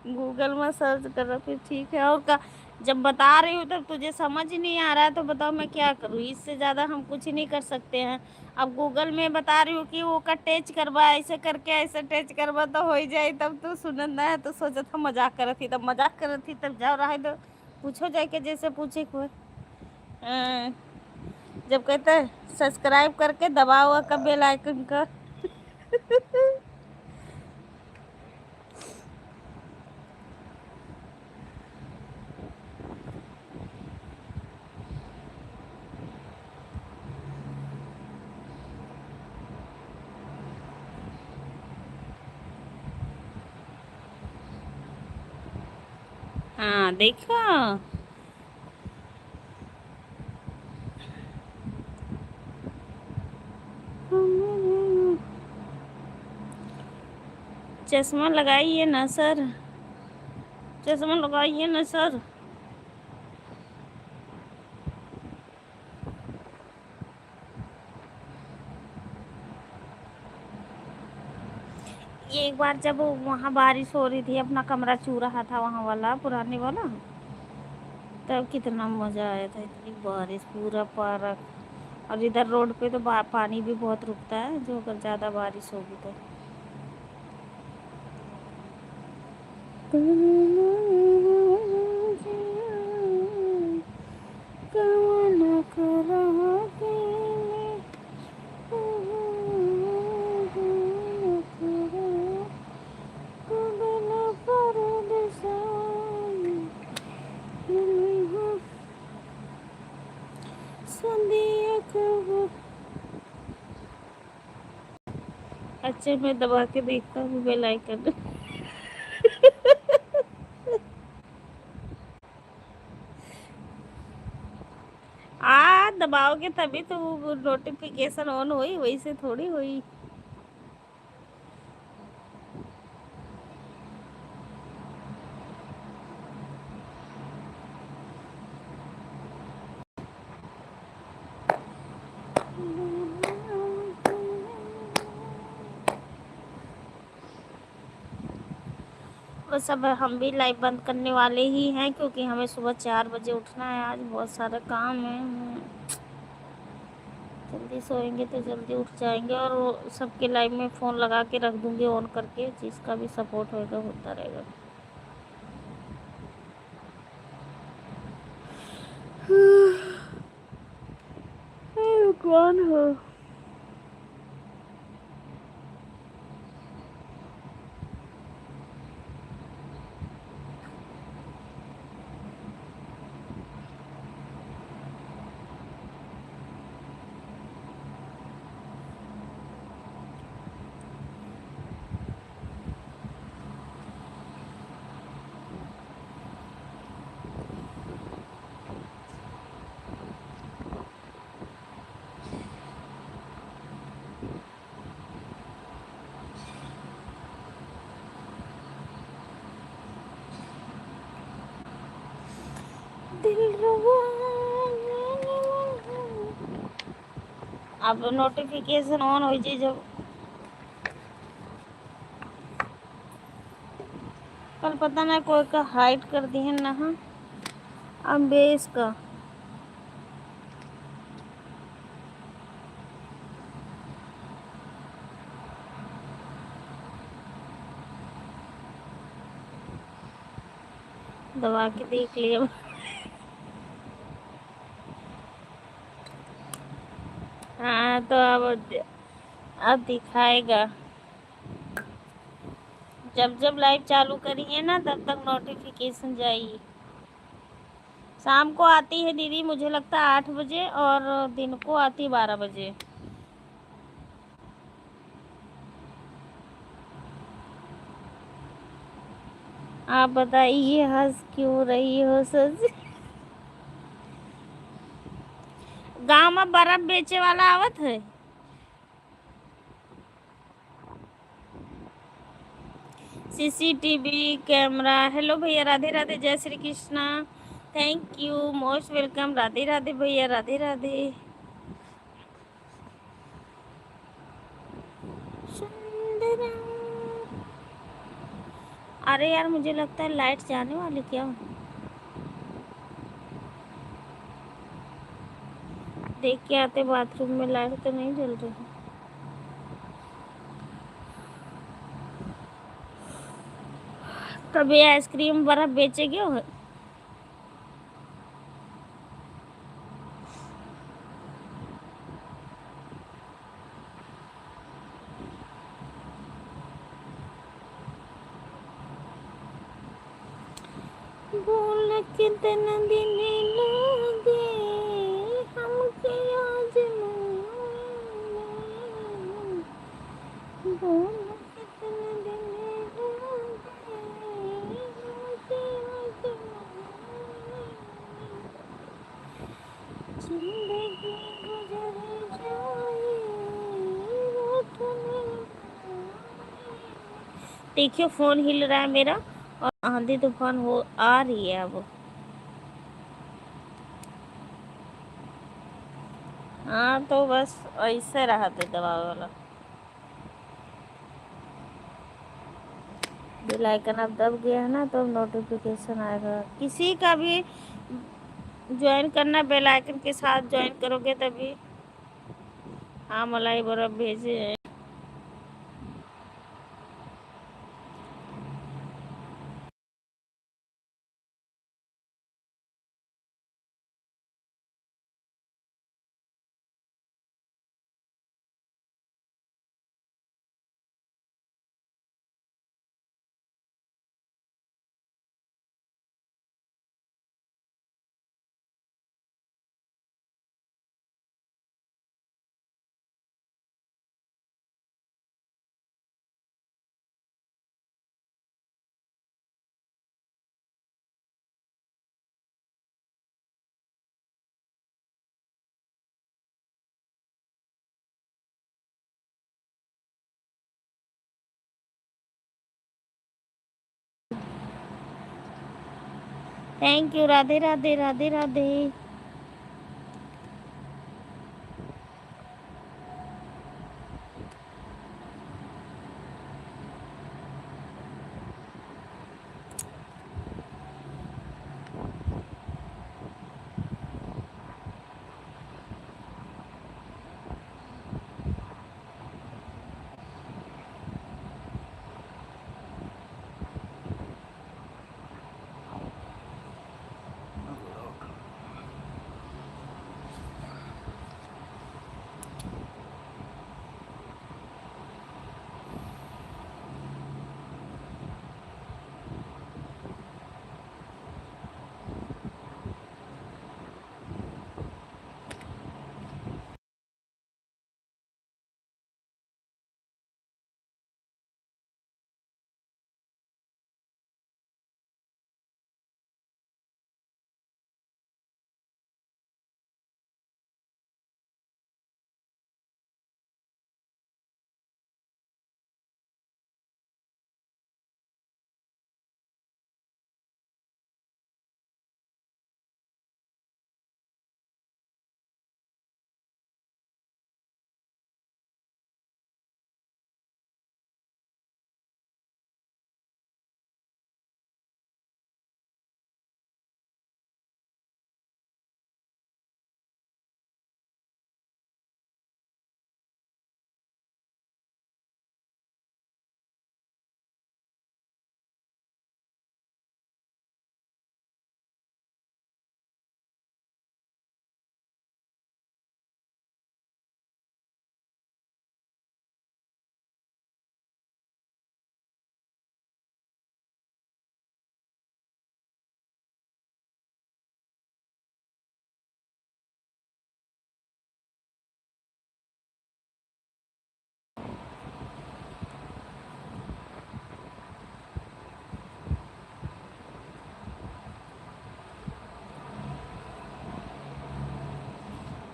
गूगल में सर्च कर रहा, फिर ठीक है। और का जब बता रही हूँ तब तुझे समझ नहीं आ रहा है तो बताओ मैं क्या करूँ, इससे ज़्यादा हम कुछ नहीं कर सकते हैं। अब गूगल में बता रही हूँ कि वो का टच करवा, ऐसे करके ऐसे टच करवा तो हो ही जाए, तब तो सुनना है तो सोचा था मजाक कर रही थी, तब मजाक कर रही थी, तब जाओ रहा है तो पूछो जाके जैसे पूछे कोई। जब कहते हैं सब्सक्राइब करके दबाओ का बेल आइकन का। हाँ देखो, चश्मा लगाइए ना सर, चश्मा लगाइए ना सर। ये एक बार जब वहाँ बारिश हो रही थी, अपना कमरा चू रहा था वहाँ वाला पुराने वाला, तब कितना मज़ा आया था, इतनी बारिश पूरा पार्क। और इधर रोड पे तो पानी भी बहुत रुकता है, जो अगर ज़्यादा बारिश होगी तो। अच्छा मैं दबा के देखता हूँ बेल आइकन। दबाओगे तभी तो वो नोटिफिकेशन ऑन हुई, वैसे थोड़ी हुई। बस अब हम भी लाइव बंद करने वाले ही हैं, क्योंकि हमें सुबह 4 बजे उठना है, आज बहुत सारा काम है। जल्दी सोएंगे तो जल्दी उठ जाएंगे, और वो सबके लाइव में फ़ोन लगा के रख दूँगी ऑन करके, जिसका भी सपोर्ट होएगा होता रहेगा। कौन हो? अब नोटिफिकेशन ऑन हो जाए जब कल पता ना कोई का हाइड कर दी है ना। हाँ, अब बेस का दबा के देख लिया। हाँ तो अब दिखाएगा। जब जब लाइव चालू करिए ना तब तक नोटिफिकेशन जाएगी। शाम को आती है दीदी, मुझे लगता है 8 बजे, और दिन को आती 12 बजे। आप बताइए हंस क्यों रही हो सच। गांव में बर्फ बेचे वाला आवत है। CCTV camera. हेलो भैया, राधे राधे, जय Shri Krishna, thank you, most welcome, Radhe Radhe भैया, राधे राधे। सुंदरम। अरे यार मुझे लगता है लाइट जाने वाली क्या। देख के आते बाथरूम में लाइट तो नहीं जल रही। कभी आइसक्रीम बर्फ बेचेगी हो। बोल कितना दिन लगे हमके आज बोल कितना दिन लगे हमके आज जिंदगी गुजर जाए रात में। देखियो फोन हिल रहा है मेरा, और आंधी तूफान हो आ रही है अब। हाँ तो बस ऐसे रहा था दवा वाला। बेल आइकन अब दब गया है ना तो नोटिफिकेशन आएगा। किसी का भी ज्वाइन करना बेल आइकन के साथ ज्वाइन करोगे तभी। हाँ मलाई बर्फ भेजे हैं। Thank you, Radhe Radhe, Radhe Radhe.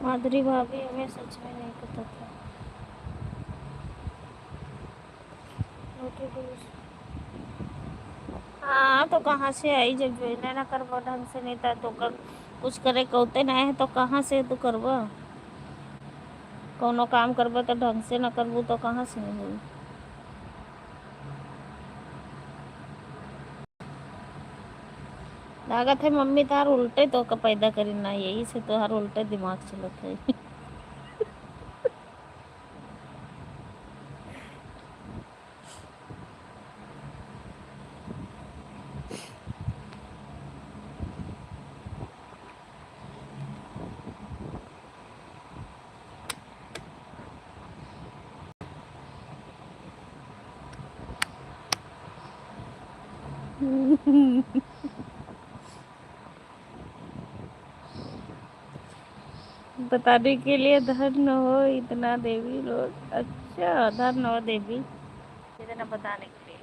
माधुरी भाभी हमें सच में नहीं पता था। हाँ तो कहाँ से आई जब ज्वाइन ना करवा ढंग से नहीं था तो कर कुछ करे कहते ना है तो कहाँ से तू करवा कोनो काम करबा तो ढंग से ना करबू तो कहाँ से नहीं हुई। लागत है मम्मी तार उल्टे तो का पैदा करी ना यही से तो हर उल्टे दिमाग चलत है। बताने के लिए धन्य हो इतना देवी लोग। अच्छा धन्य हो देवी इतना बताने के लिए।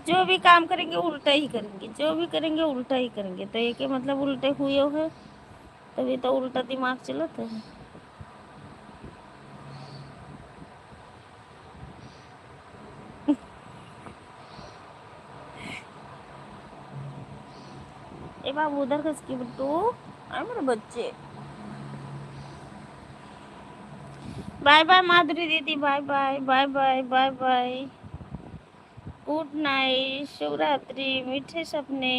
जो भी काम करेंगे उल्टा ही करेंगे जो भी करेंगे उल्टा ही करेंगे तो ये के मतलब उल्टे हुए हो तभी तो उल्टा दिमाग चलता है। ए बाबू उधर खसकी बिट्टू आए मेरे बच्चे। बाय बाय माधुरी दीदी bye bye bye bye bye bye good night शुभ रात्रि मीठे सपने।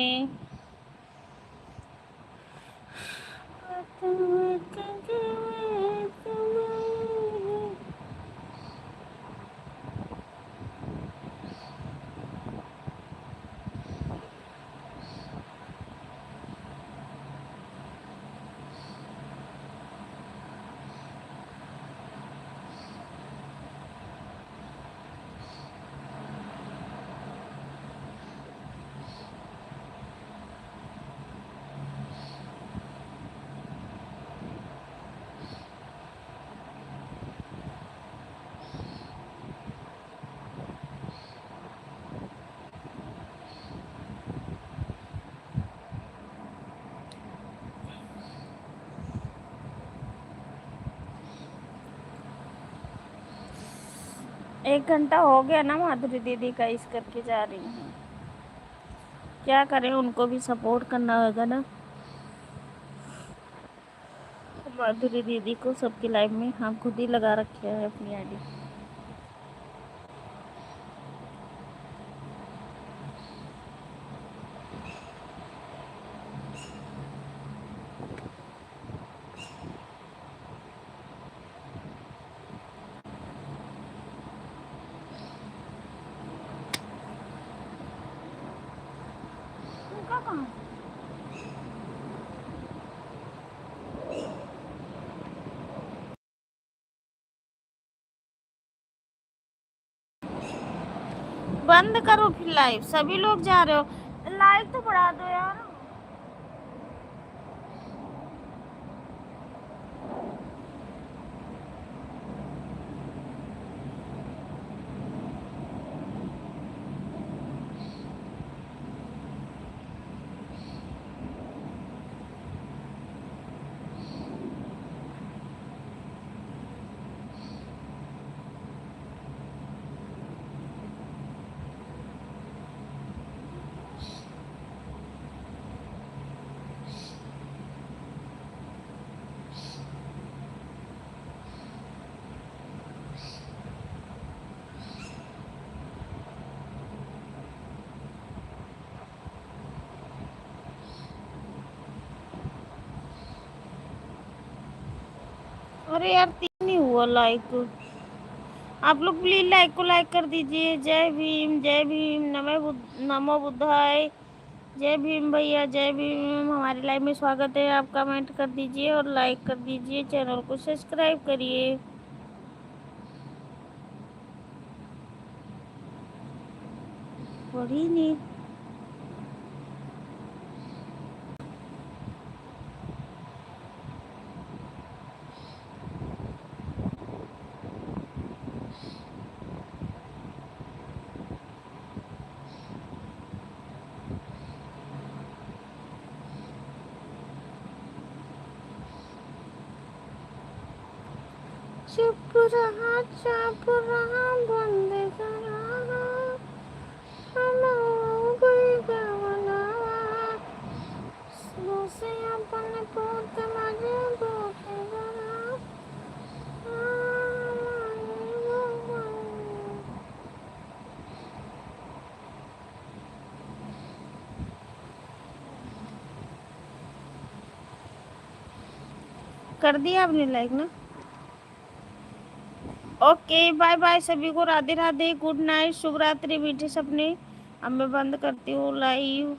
एक घंटा हो गया ना माधुरी दीदी का इस करके जा रही हूँ। क्या करें उनको भी सपोर्ट करना होगा ना माधुरी दीदी को सबकी लाइफ में हम खुद ही लगा रखे है अपनी आईडी। उनका कहाँ बंद करो फिर लाइव सभी लोग जा रहे हो लाइव तो बढ़ा दो यार। अरे यार 3 ही हुआ लाइक। आप लोग प्लीज लाइक को लाइक कर दीजिए। जय भीम नमो बुद्धाय। जय भीम भैया जय भीम हमारी लाइव में स्वागत है। आप कमेंट कर दीजिए और लाइक कर दीजिए चैनल को सब्सक्राइब करिए। पढ़ी नहीं चुप रहा चाप रहा बंद करा कोई गवना से अपन पोत मजे बोते गरा कर दिया आपने लाइक ना। ओके बाय बाय सभी को, राधे राधे, गुड नाइट, शुभ रात्रि मीठे सपने। अब मैं बंद करती हूँ लाइव।